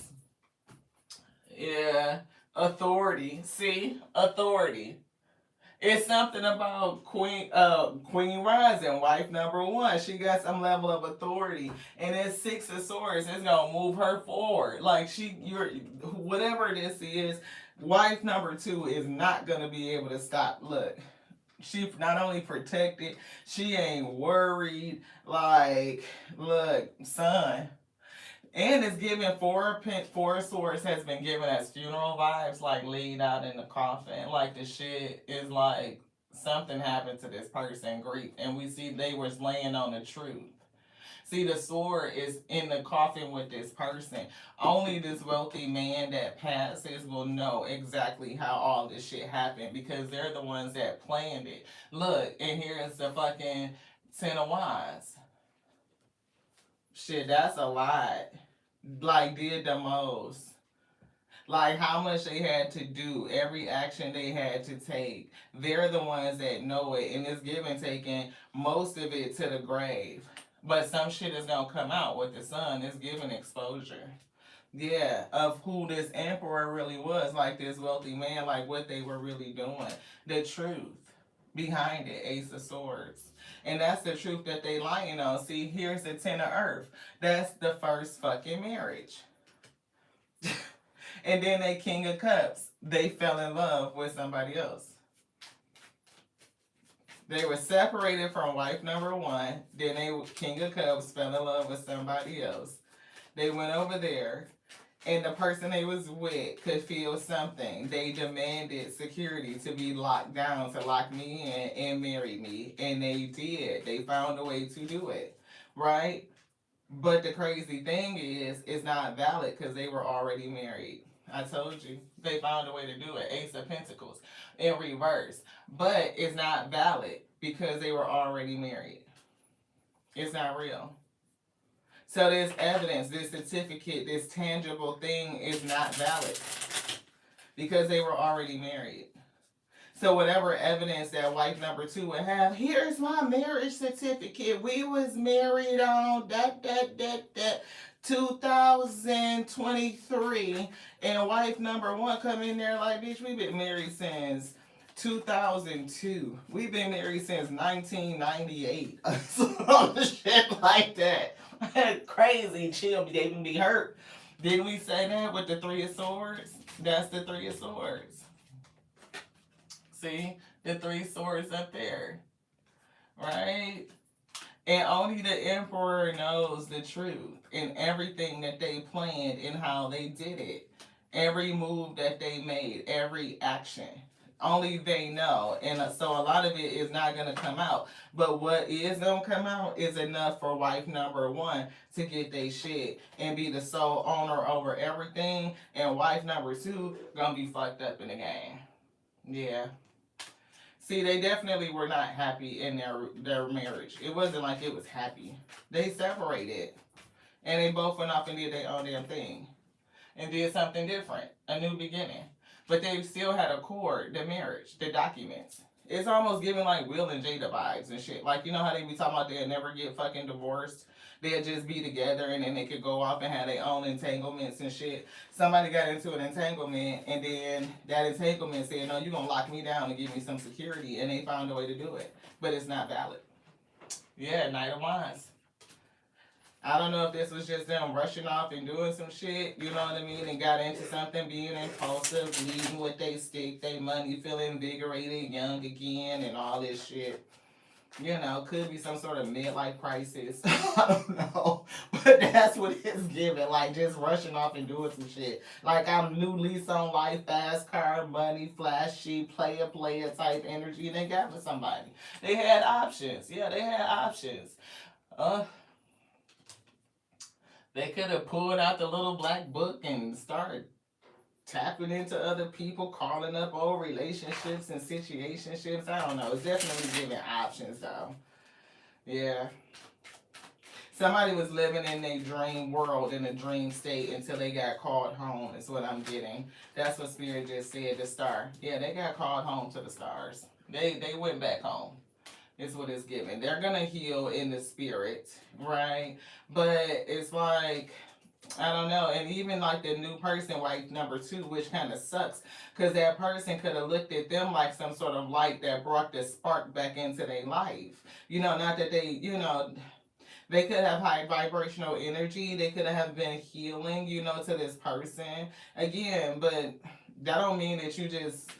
A: Yeah. Authority. See? Authority. It's something about Queen Rising, wife number one. She got some level of authority, and it's Six of Swords. It's gonna move her forward. Like whatever this is, wife number two is not gonna be able to stop. Look, she not only protected, she ain't worried. Like, look, son. And it's giving four of swords has been given as funeral vibes, like laid out in the coffin. Like the shit is like something happened to this person, grief. And we see they was laying on the truth. See, the sword is in the coffin with this person. Only this wealthy man that passes will know exactly how all this shit happened because they're the ones that planned it. Look, and here is the fucking Ten of Wands. Shit, that's a lot. Like, did the most. Like, how much they had to do, every action they had to take. They're the ones that know it, and it's giving taking most of it to the grave. But some shit is gonna come out with the sun. It's giving exposure. Yeah, of who this emperor really was, like this wealthy man, like what they were really doing. The truth behind it, Ace of Swords. And that's the truth that they lying on. See, here's the Ten of Earth. That's the first fucking marriage. And then they King of Cups. They fell in love with somebody else. They were separated from wife number one. Then they, King of Cups, fell in love with somebody else. They went over there. And the person they was with could feel something. They demanded security to be locked down, to lock me in and marry me. And they did. They found a way to do it. Right? But the crazy thing is, it's not valid because they were already married. I told you. They found a way to do it. Ace of Pentacles in reverse. But it's not valid because they were already married. It's not real. So this evidence, this certificate, this tangible thing is not valid because they were already married. So whatever evidence that wife number two would have, here's my marriage certificate. We was married on 2023, and wife number one come in there like, bitch, we've been married since 2002. We've been married since 1998. So shit like that. Crazy, chill, they can be hurt. Didn't we say that with the Three of Swords? That's the Three of Swords. See? The Three Swords up there. Right? And only the Emperor knows the truth in everything that they planned and how they did it. Every move that they made, every action. Only they know. And so a lot of it is not going to come out. But what is going to come out is enough for wife number one to get their shit and be the sole owner over everything. And wife number two going to be fucked up in the game. Yeah. See, they definitely were not happy in their marriage. It wasn't like it was happy. They separated. And they both went off and did their own damn thing. And did something different. A new beginning. But they still had a core, the marriage, the documents. It's almost giving like Will and Jada vibes and shit. Like, you know how they be talking about they'll never get fucking divorced? they'd just be together and then they could go off and have their own entanglements and shit. Somebody got into an entanglement and then that entanglement said, no, you're gonna lock me down and give me some security, and they found a way to do it. But it's not valid. Yeah, Knight of Wands. I don't know if this was just them rushing off and doing some shit, you know what I mean, and got into something, being impulsive, leading with they stick, they money, feeling invigorated, young again, and all this shit. You know, could be some sort of midlife crisis. I don't know. But that's what it's giving. Like, just rushing off and doing some shit. Like, I'm new lease on life, fast car, money, flashy, player type energy. And they got with somebody. They had options. Yeah, they had options. They could have pulled out the little black book and started tapping into other people, calling up old relationships and situationships. I don't know. It's definitely giving options, though. Yeah. Somebody was living in a dream world, in a dream state, until they got called home, is what I'm getting. That's what Spirit just said, the star. Yeah, they got called home to the stars. They went back home. Is what it's giving. They're gonna heal in the spirit, right? But it's like, I don't know, and even like the new person, like number 2, which kind of sucks, because that person could have looked at them like some sort of light that brought the spark back into their life. You know, not that they, you know, they could have high vibrational energy. They could have been healing, you know, to this person again. But that don't mean that you just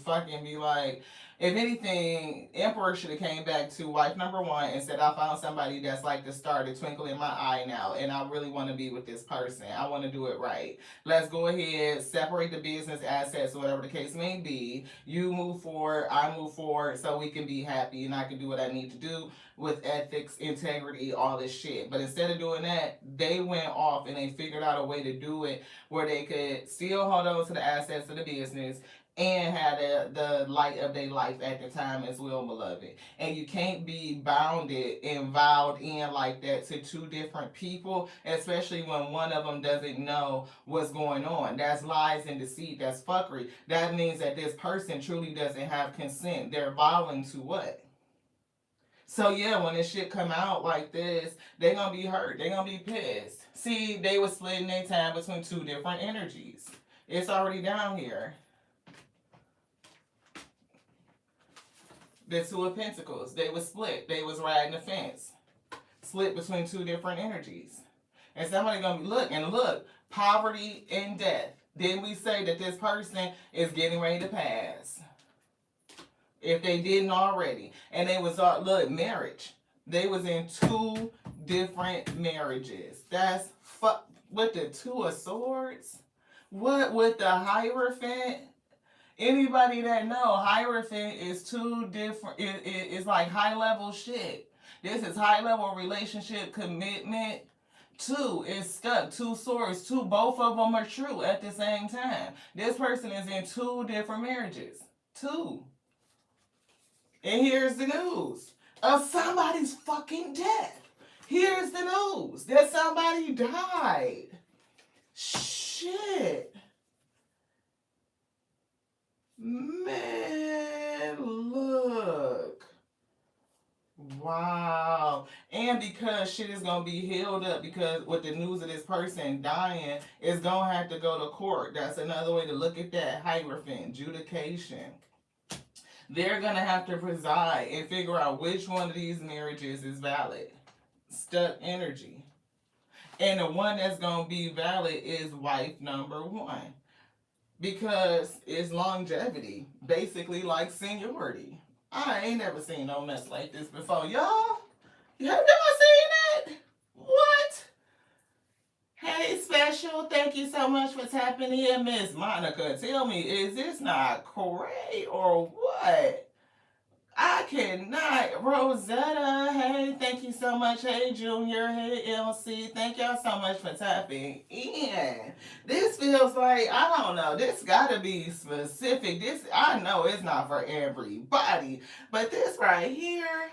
A: fucking be like. If anything, Emperor should have came back to wife number 1 and said, I found somebody that's like the star, the twinkle in my eye now, and I really want to be with this person. I want to do it right. Let's go ahead, separate the business assets, whatever the case may be. You move forward, I move forward, so we can be happy and I can do what I need to do with ethics, integrity, all this shit. But instead of doing that, they went off and they figured out a way to do it where they could still hold on to the assets of the business and had the light of their life at the time as well, beloved. And you can't be bounded and vowed in like that to 2 different people, especially when one of them doesn't know what's going on. That's lies and deceit. That's fuckery. That means that this person truly doesn't have consent. They're vowing to what? So yeah, when this shit come out like this, they gonna be hurt. They gonna be pissed. See, they were splitting their time between 2 different energies. It's already down here. The 2 of Pentacles, they was split. They was riding the fence. Split between 2 different energies. And somebody gonna be, look, poverty and death. Then we say that this person is getting ready to pass. If they didn't already. And they was, marriage. They was in 2 different marriages. That's with the 2 of Swords. What with the Hierophant? Anybody that know, Hierophant is 2 different, it's like high level shit. This is high level relationship commitment. 2 is stuck. 2 swords. 2, both of them are true at the same time. This person is in 2 different marriages. 2. And here's the news of somebody's fucking death. Here's the news that somebody died. Shit. Man, look. Wow. And because shit is going to be held up, because with the news of this person dying, it's going to have to go to court. That's another way to look at that. Hierophant, adjudication. They're going to have to preside and figure out which one of these marriages is valid. Stuck energy. And the one that's going to be valid is wife number 1. Because it's longevity, basically like seniority. I ain't never seen no mess like this before. Y'all, have y'all seen it? What? Hey, Special, thank you so much for tapping in, Miss Monica. Tell me, is this not correct or what? I cannot. Rosetta, hey, thank you so much. Hey, Junior. Hey, LC. Thank y'all so much for tapping in. This feels like, I don't know, this gotta be specific. This, I know it's not for everybody, but this right here,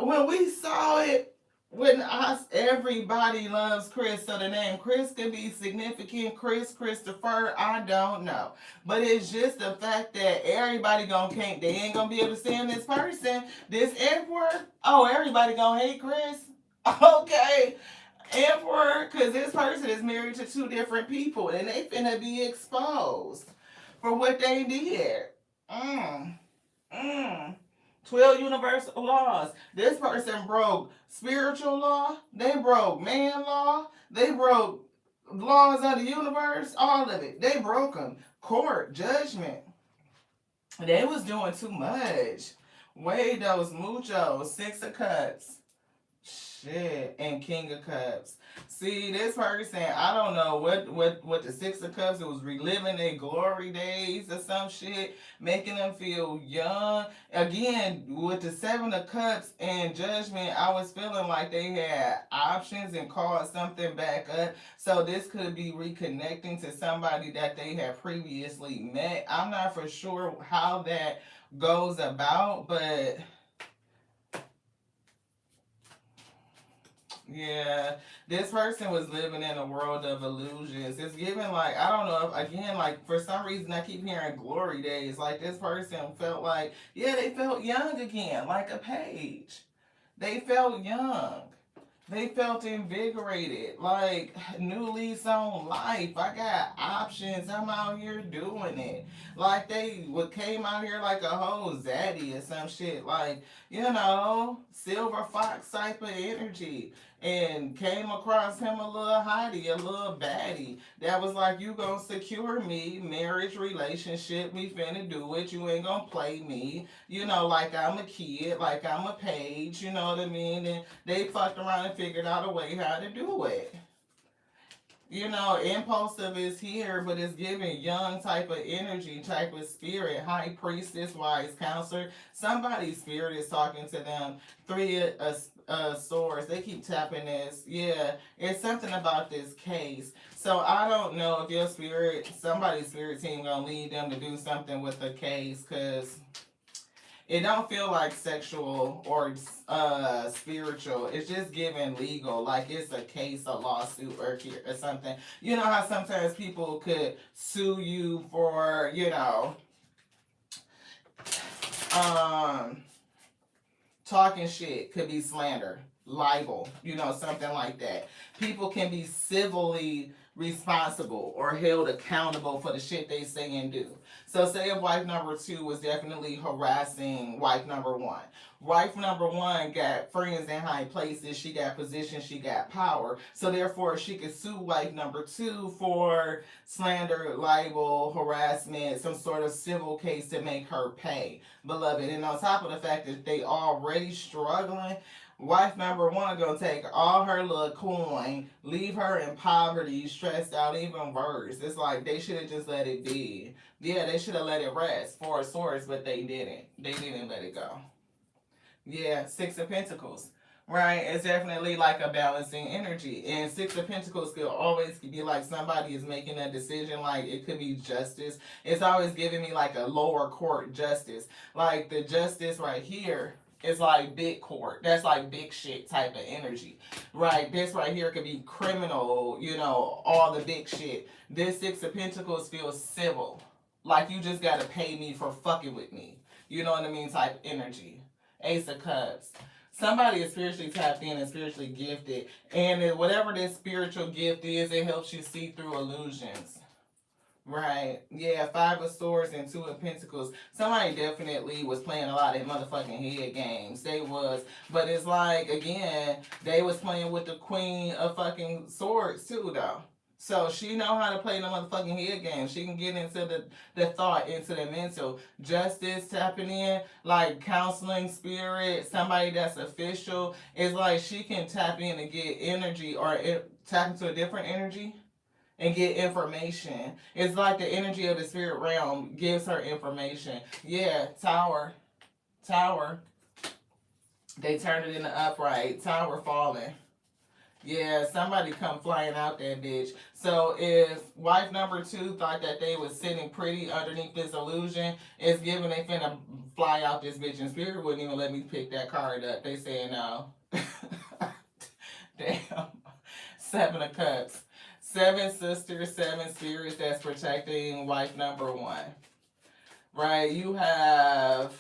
A: when we saw it, when us, everybody loves Chris, so the name Chris could be significant. Chris, Christopher, I don't know. But it's just the fact that everybody can't, they ain't gonna be able to stand this person, this Emperor. Oh, everybody gonna hate Chris? Okay, Emperor, because this person is married to two different people and they finna be exposed for what they did. Mm, mm. 12 universal laws. This person broke spiritual law, they broke man law, they broke laws of the universe, all of it. They broke them. Court, judgment. They was doing too much. Way those muchos, 6 of cups. Shit, and King of Cups. See, this person, I don't know what the 6 of Cups. It was reliving their glory days or some shit, making them feel young. Again, with the 7 of Cups and Judgment, I was feeling like they had options and called something back up. So this could be reconnecting to somebody that they had previously met. I'm not for sure how that goes about, but yeah, this person was living in a world of illusions. It's given like I don't know if again like for some reason I keep hearing glory days. Like this person felt like yeah they felt young again, like a page. They felt young. They felt invigorated, like new lease on life. I got options. I'm out here doing it. Like they would came out here like a whole zaddy or some shit. Like silver fox type of energy, and came across him a little hottie, a little baddie that was like, "You gonna secure me, marriage relationship? We finna do it. You ain't gonna play me. Like I'm a kid, like I'm a page. You know what I mean?" And they fucked around and figured out a way how to do it. Impulsive is here, but it's giving young type of energy, type of spirit, high priestess, wise counselor. Somebody's spirit is talking to them. 3 of swords. They keep tapping this. Yeah, it's something about this case. So I don't know if your spirit, somebody's spirit team gonna lead them to do something with the case, cause it don't feel like sexual or spiritual. It's just giving legal, like it's a case, a lawsuit, or something. You know how sometimes people could sue you for, um, talking shit, could be slander, libel, something like that. People can be civilly responsible or held accountable for the shit they say and do. So say if wife number 2 was definitely harassing wife number 1. Wife number 1 got friends in high places, she got position, she got power. So therefore she could sue wife number 2 for slander, libel, harassment, some sort of civil case to make her pay, beloved. And on top of the fact that they already struggling, wife number 1 gonna take all her little coin, leave her in poverty, stressed out, even worse. It's like they should have just let it be. Yeah, they should have let it rest, 4 of Swords, but they didn't. They didn't let it go. Yeah, 6 of Pentacles. Right, it's definitely like a balancing energy. And 6 of Pentacles could always be like somebody is making a decision, like it could be justice. It's always giving me like a lower court justice. Like the justice right here is like big court. That's like big shit type of energy. Right, this right here could be criminal, all the big shit. This 6 of Pentacles feels civil. Like you just gotta pay me for fucking with me. You know what I mean? Type energy. Ace of Cups. Somebody is spiritually tapped in and spiritually gifted. And whatever this spiritual gift is, it helps you see through illusions. Right. Yeah, 5 of Swords and 2 of Pentacles. Somebody definitely was playing a lot of motherfucking head games. They was. But it's like, again, they was playing with the Queen of fucking Swords too, though. So she know how to play the motherfucking head game. She can get into the thought, into the mental. Justice tapping in, like counseling spirit, somebody that's official. It's like she can tap in and get energy or tap into a different energy and get information. It's like the energy of the spirit realm gives her information. Yeah, Tower. Tower. They turned it into upright. Tower falling. Yeah, somebody come flying out that bitch. So if wife number 2 thought that they was sitting pretty underneath this illusion, it's given they finna fly out this bitch, and spirit wouldn't even let me pick that card up. They saying no. Damn. 7 of Cups. 7 sisters, 7 spirits that's protecting wife number 1. Right, you have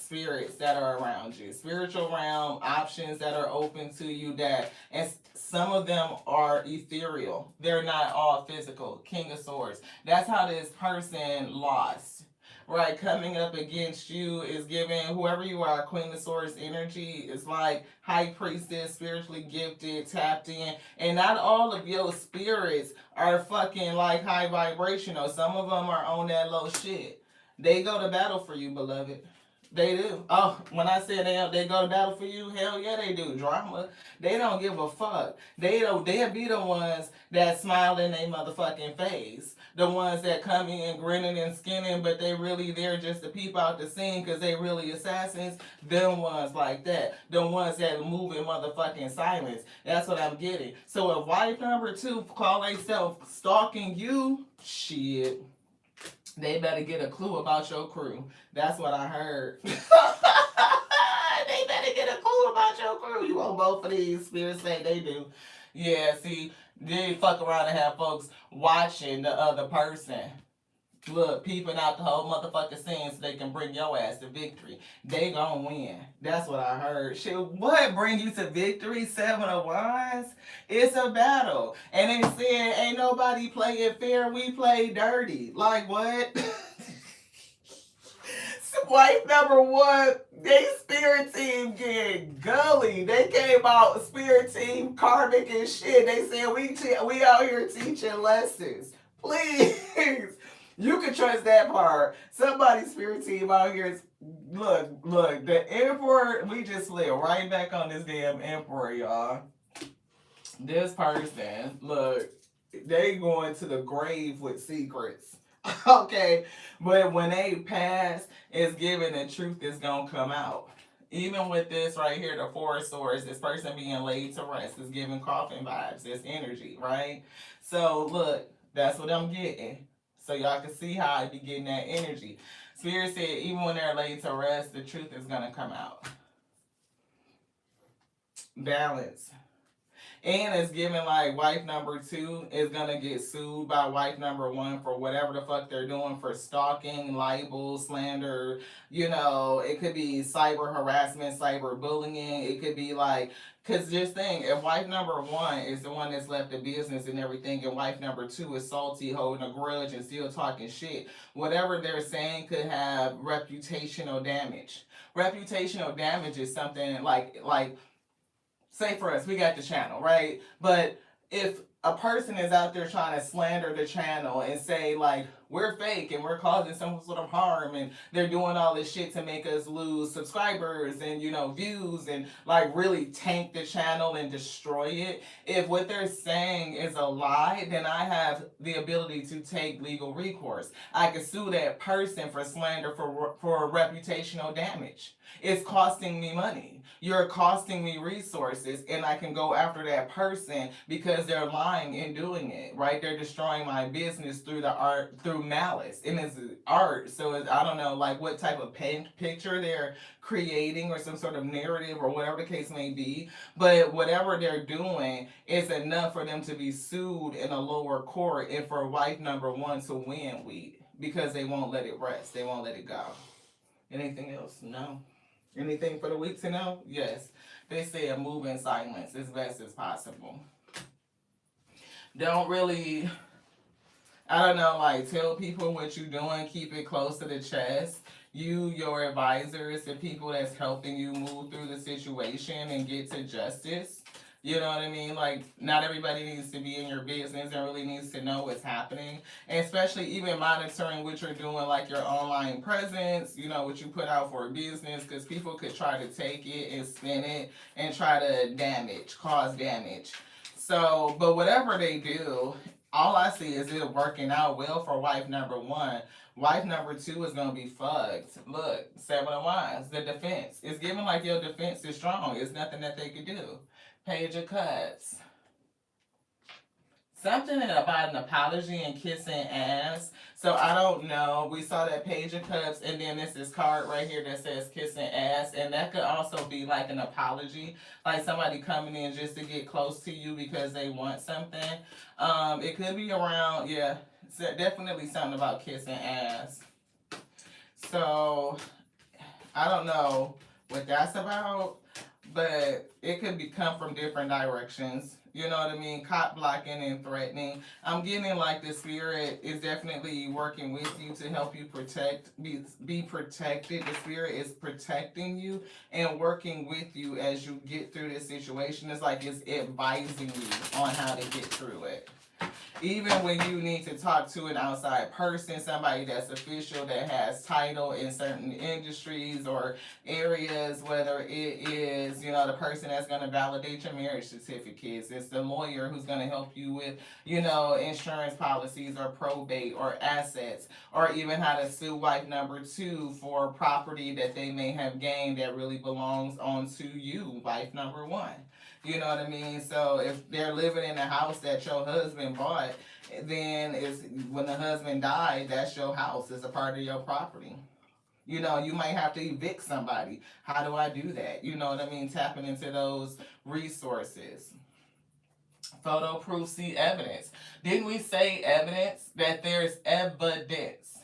A: spirits that are around you, spiritual realm options that are open to you, that, and some of them are ethereal. They're not all physical. King of Swords. That's how this person lost. Right, coming up against you is giving whoever you are, Queen of Swords energy is like high priestess, spiritually gifted, tapped in, and not all of your spirits are fucking like high vibrational. Some of them are on that low shit. They go to battle for you, beloved. They do. Oh, when I say they go to battle for you, hell yeah they do. Drama. They don't give a fuck. They'll be the ones that smile in their motherfucking face. The ones that come in grinning and skinning, but they really there just to peep out the scene because they really assassins. Them ones like that. The ones that move in motherfucking silence. That's what I'm getting. So if wife number 2 call themselves stalking you, shit, they better get a clue about your crew. That's what I heard. They better get a clue about your crew. You want both of these? Spirits say they do. Yeah, see, they fuck around and have folks watching the other person. Look, peeping out the whole motherfucking scene so they can bring your ass to victory. They gonna win. That's what I heard. Shit, what bring you to victory? 7 of Wands? It's a battle. And they said, ain't nobody playing fair, we play dirty. Like what? Wife number 1, they spirit team get gully. They came out spirit team karmic and shit. They said we out here teaching lessons. Please. You can trust that part. Somebody's spirit team out here is, look, the Emperor, we just slid right back on this damn Emperor, y'all. This person, look, they going to the grave with secrets. Okay, but when they pass, it's given the truth is gonna come out. Even with this right here, the 4 of Swords, this person being laid to rest is giving coffin vibes. It's energy, right? So look, that's what I'm getting. So y'all can see how I be getting that energy. Spirit said even when they're laid to rest, the truth is going to come out. Balance. And it's giving like wife number 2 is going to get sued by wife number 1 for whatever the fuck they're doing, for stalking, libel, slander. You know, it could be cyber harassment, cyber bullying. It could be like, because just think, if wife number 1 is the one that's left the business and everything, and wife number 2 is salty, holding a grudge and still talking shit, whatever they're saying could have reputational damage. Reputational damage is something like say for us, we got the channel, right? But if a person is out there trying to slander the channel and say like we're fake and we're causing some sort of harm and they're doing all this shit to make us lose subscribers and views and like really tank the channel and destroy it, if what they're saying is a lie, then I have the ability to take legal recourse. I can sue that person for slander for reputational damage. It's costing me money. You're costing me resources, and I can go after that person because they're lying and doing it, right? They're destroying my business through the art, through malice, and it's art. So I don't know, like what type of picture they're creating or some sort of narrative or whatever the case may be. But whatever they're doing is enough for them to be sued in a lower court and for wife number 1 to win because they won't let it rest. They won't let it go. Anything else? No. Anything for the week to know? Yes. They said move in silence as best as possible. Don't really, I don't know, like tell people what you're doing. Keep it close to the chest. You, your advisors, the people that's helping you move through the situation and get to justice. You know what I mean? Like, not everybody needs to be in your business and really needs to know what's happening. And especially even monitoring what you're doing, like your online presence, what you put out for a business, because people could try to take it and spin it and try to cause damage. So, but whatever they do, all I see is it working out well for wife number 1. Wife number 2 is going to be fucked. Look, 7 of Wands, the defense. It's giving like your defense is strong. It's nothing that they could do. Page of Cups. Something about an apology and kissing ass. So I don't know. We saw that Page of Cups, and then there's this card right here that says kissing ass, and that could also be like an apology, like somebody coming in just to get close to you because they want something. It could be around, yeah, definitely something about kissing ass. So I don't know what that's about, but it could come from different directions. You know what I mean? Cop blocking and threatening. I'm getting like the spirit is definitely working with you to help you be protected. The spirit is protecting you and working with you as you get through this situation. It's like it's advising you on how to get through it. Even when you need to talk to an outside person, somebody that's official, that has title in certain industries or areas, whether it is, the person that's going to validate your marriage certificates, it's the lawyer who's going to help you with, insurance policies or probate or assets, or even how to sue wife number two for property that they may have gained that really belongs onto you, wife number one. You know what I mean? So if they're living in a house that your husband bought, then it's when the husband died, that's your house. It's a part of your property. You might have to evict somebody. How do I do that? You know what I mean? Tapping into those resources. Photo proof, see evidence. Didn't we say evidence? That there's evidence.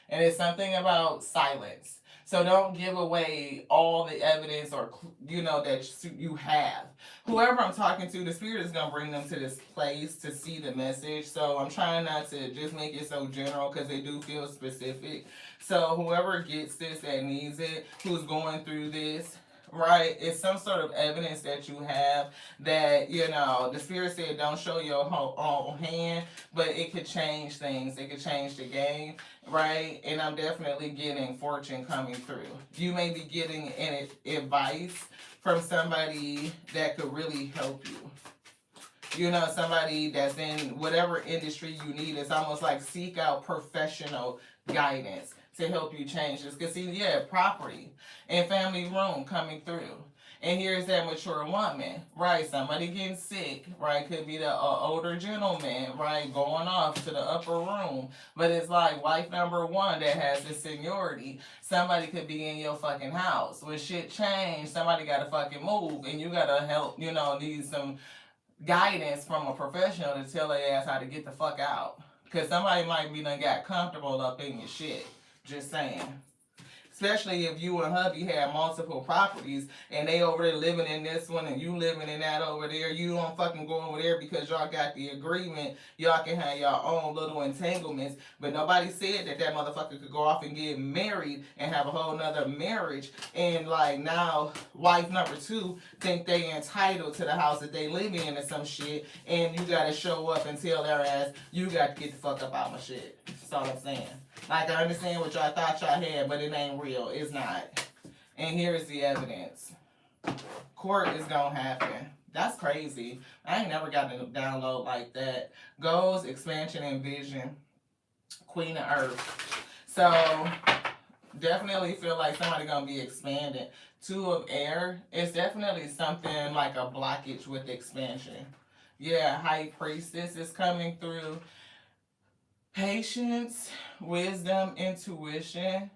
A: And it's something about silence. So don't give away all the evidence or that you have. Whoever I'm talking to, the spirit is gonna bring them to this place to see the message. So I'm trying not to just make it so general because they do feel specific. So whoever gets this that needs it, who's going through this, right? It's some sort of evidence that you have that, the spirit said don't show your whole hand, but it could change things. It could change the game, right? And I'm definitely getting fortune coming through. You may be getting an advice from somebody that could really help you. Somebody that's in whatever industry you need. It's almost like seek out professional guidance to help you change this. Because see, property and family room coming through. And here's that mature woman, right? Somebody getting sick, right? Could be the older gentleman, right? Going off to the upper room. But it's like wife number one that has the seniority. Somebody could be in your fucking house. When shit change, somebody got to fucking move. And you got to help, need some guidance from a professional to tell their ass how to get the fuck out. Because somebody might be done got comfortable up in your shit. Just saying. Especially if you and hubby have multiple properties and they over there living in this one and you living in that over there. You don't fucking go over there because y'all got the agreement. Y'all can have your own little entanglements. But nobody said that motherfucker could go off and get married and have a whole nother marriage. And like now, wife number two think they entitled to the house that they live in or some shit. And you gotta show up and tell their ass, you got to get the fuck up out my shit. That's all I'm saying. Like, I understand what y'all thought y'all had, but it ain't real. It's not. And here's the evidence. Court is gonna happen. That's crazy. I ain't never gotten a download like that. Goals, expansion, and vision. Queen of Earth. So, definitely feel like somebody gonna be expanded. Two of Air. It's definitely something like a blockage with expansion. Yeah, High Priestess is coming through. Patience, wisdom, intuition,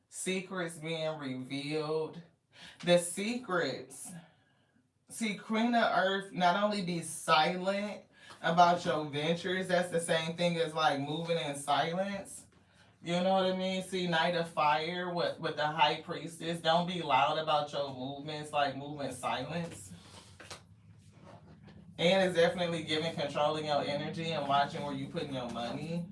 A: secrets being revealed. The secrets. See, Queen of Earth, not only be silent about your ventures, that's the same thing as like moving in silence. You know what I mean? See, Knight of Fire with the High Priestess. Don't be loud about your movements, like move in silence. And it's definitely giving controlling your energy and watching where you putting your money.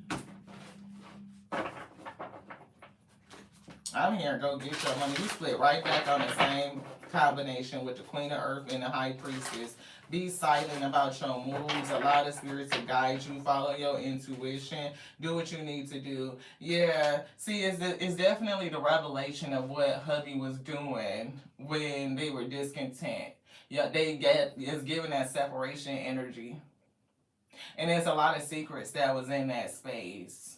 A: I'm here, go get your money. We split right back on the same combination with the Queen of Earth and the High Priestess. Be silent about your moves. Allow the spirits to guide you. Follow your intuition. Do what you need to do. Yeah. See, it's definitely the revelation of what hubby was doing when they were discontent. Yeah, it's giving that separation energy. And there's a lot of secrets that was in that space.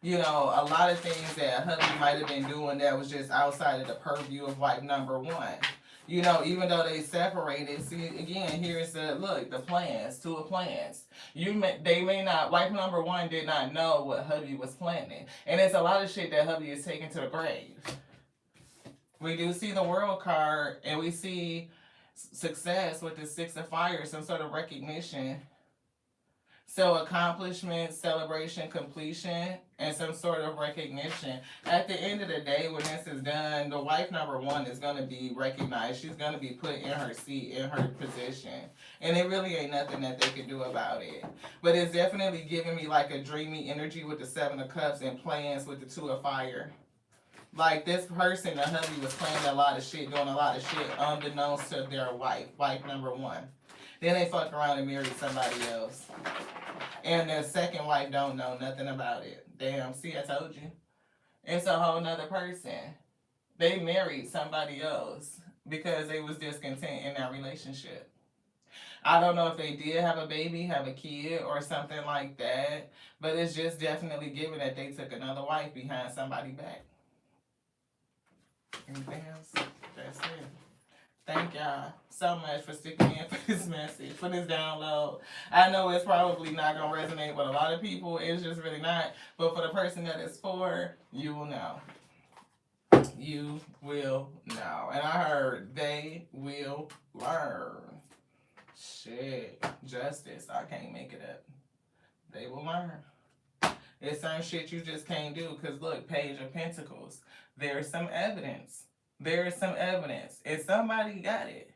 A: A lot of things that hubby might have been doing that was just outside of the purview of wife number one. Even though they separated, see, again, here's the plans, two of plans. They may not, wife number one did not know what hubby was planning. And there's a lot of shit that hubby is taking to the grave. We do see the World card, and we see success with the Six of Fire, some sort of recognition. So accomplishment, celebration, completion, and some sort of recognition. At the end of the day, when this is done, the wife number one is going to be recognized. She's going to be put in her seat, in her position. And it really ain't nothing that they can do about it. But it's definitely giving me like a dreamy energy with the Seven of Cups and plans with the Two of Fire. Like this person, the hubby, was planning a lot of shit, doing a lot of shit unbeknownst to their wife number one. Then they fucked around and married somebody else. And their second wife don't know nothing about it. Damn, see, I told you. It's a whole nother person. They married somebody else because they was discontent in that relationship. I don't know if they did have a baby, have a kid, or something like that, but it's just definitely given that they took another wife behind somebody back. Anything else? That's it. Thank y'all so much for sticking in for this message, for this download. I know it's probably not going to resonate with a lot of people. It's just really not. But for the person that it's for, you will know. You will know. And I heard they will learn. Shit. Justice. I can't make it up. They will learn. It's some shit you just can't do. Because look, Page of Pentacles. There's some evidence. There is some evidence. And somebody got it.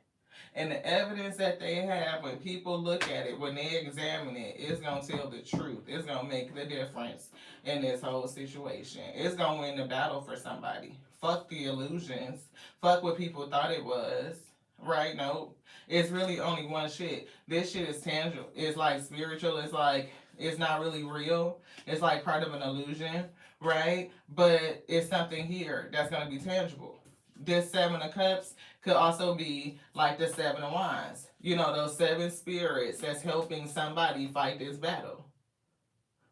A: And the evidence that they have, when people look at it, when they examine it, it's going to tell the truth. It's going to make the difference in this whole situation. It's going to win the battle for somebody. Fuck the illusions. Fuck what people thought it was. Right? Nope. It's really only one shit. This shit is tangible. It's like spiritual. It's like, it's not really real. It's like part of an illusion. Right? But it's something here that's going to be tangible. This Seven of Cups could also be like the Seven of Wands. You know, those seven spirits that's helping somebody fight this battle.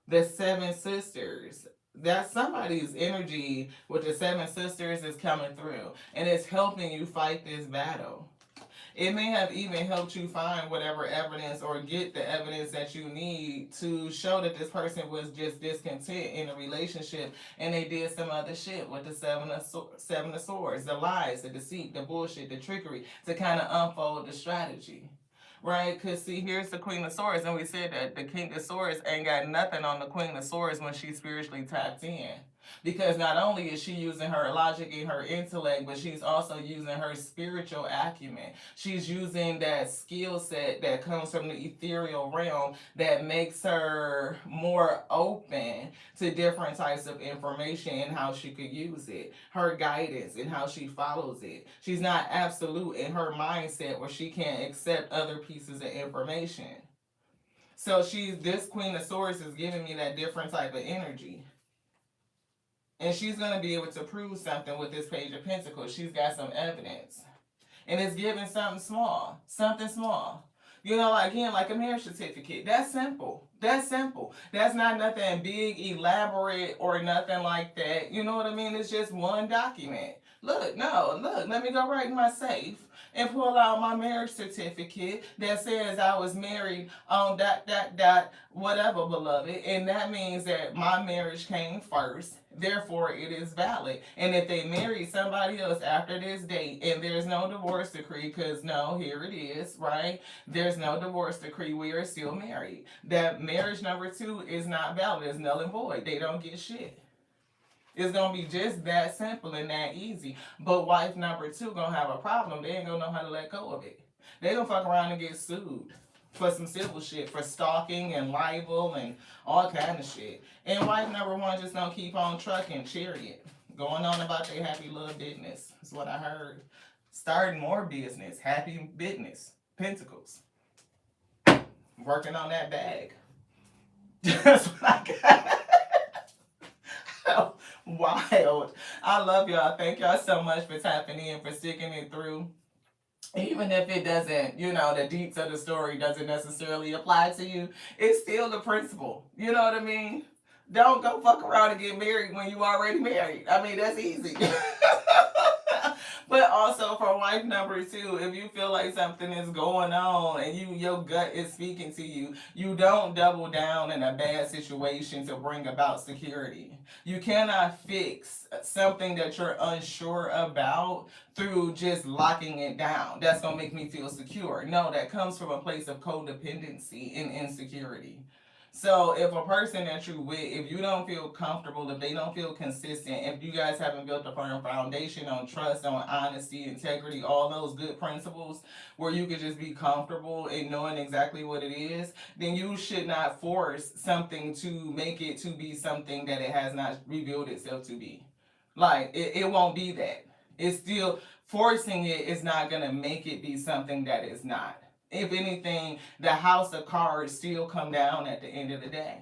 A: The Seven Sisters. That's somebody's energy with the Seven Sisters is coming through. And it's helping you fight this battle. It may have even helped you find whatever evidence or get the evidence that you need to show that this person was just discontent in a relationship and they did some other shit with the Seven of Swords, the lies, the deceit, the bullshit, the trickery to kind of unfold the strategy. Right? Because, see, here's the Queen of Swords, and we said that the King of Swords ain't got nothing on the Queen of Swords when she's spiritually tapped in. Because not only is she using her logic and her intellect, but she's also using her spiritual acumen. She's using that skill set that comes from the ethereal realm that makes her more open to different types of information and how she could use it. Her guidance and how she follows it. She's not absolute in her mindset where she can't accept other pieces of information. So this Queen of Swords is giving me that different type of energy. And she's going to be able to prove something with this Page of Pentacles. She's got some evidence. And it's giving something small. Something small. You know, again, like a marriage certificate. That's simple. That's simple. That's not nothing big, elaborate, or nothing like that. You know what I mean? It's just one document. Look, let me go right in my safe and pull out my marriage certificate that says I was married on ... whatever, beloved. And that means that my marriage came first. Therefore, it is valid. And if they marry somebody else after this date and there's no divorce decree, because no, here it is, right? There's no divorce decree. We are still married. That marriage number 2 is not valid. It's null and void. They don't get shit. It's going to be just that simple and that easy. But wife number 2 going to have a problem. They ain't going to know how to let go of it. They going to fuck around and get sued for some civil shit, for stalking and libel and all kind of shit. And wife number 1 just gonna keep on trucking, Chariot, going on about their happy little business. That's what I heard. Starting more business, happy business, Pentacles. Working on that bag. That's what I got. Wild. I love y'all. Thank y'all so much for tapping in, for sticking it through. Even if it doesn't, you know, the deets of the story doesn't necessarily apply to you, it's still the principle. You know what I mean? Don't go fuck around and get married when you already married. I mean, that's easy. But also for wife number 2, if you feel like something is going on and your gut is speaking to you, you don't double down in a bad situation to bring about security. You cannot fix something that you're unsure about through just locking it down. That's going to make me feel secure. No, that comes from a place of codependency and insecurity. So if a person that you with, if you don't feel comfortable, if they don't feel consistent, if you guys haven't built a firm foundation on trust, on honesty, integrity, all those good principles, where you could just be comfortable in knowing exactly what it is, then you should not force something to make it to be something that it has not revealed itself to be. Like it won't be that. It's still forcing it is not gonna make it be something that is not. If anything, the house of cards still come down at the end of the day.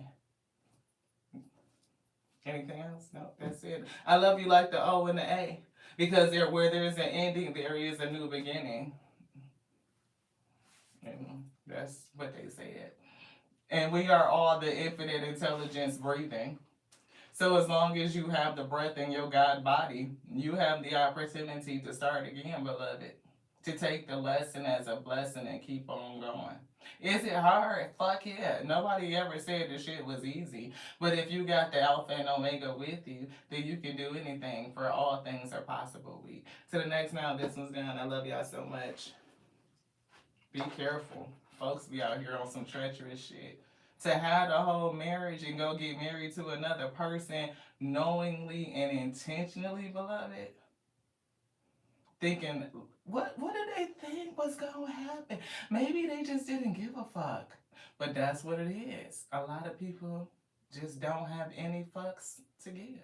A: Anything else? No, that's it. I love you like the O and the A. Because there where there's an ending, there is a new beginning. And that's what they said. And we are all the infinite intelligence breathing. So as long as you have the breath in your God body, you have the opportunity to start again, beloved. To take the lesson as a blessing and keep on going. Is it hard? Fuck yeah. Nobody ever said the shit was easy. But if you got the Alpha and Omega with you, then you can do anything. For all things are possible. To the next now, this one's done. I love y'all so much. Be careful. Folks be out here on some treacherous shit. To have the whole marriage and go get married to another person knowingly and intentionally, beloved, thinking, what do they think was gonna happen? Maybe they just didn't give a fuck. But that's what it is. A lot of people just don't have any fucks to give.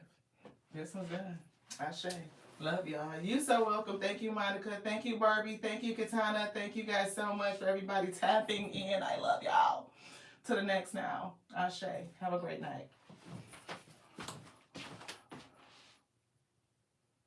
A: This one's done. Ashe. Love y'all. You so welcome. Thank you, Monica. Thank you, Barbie. Thank you, Katana. Thank you guys so much for everybody tapping in. I love y'all. To the next now. Ashe. Have a great night.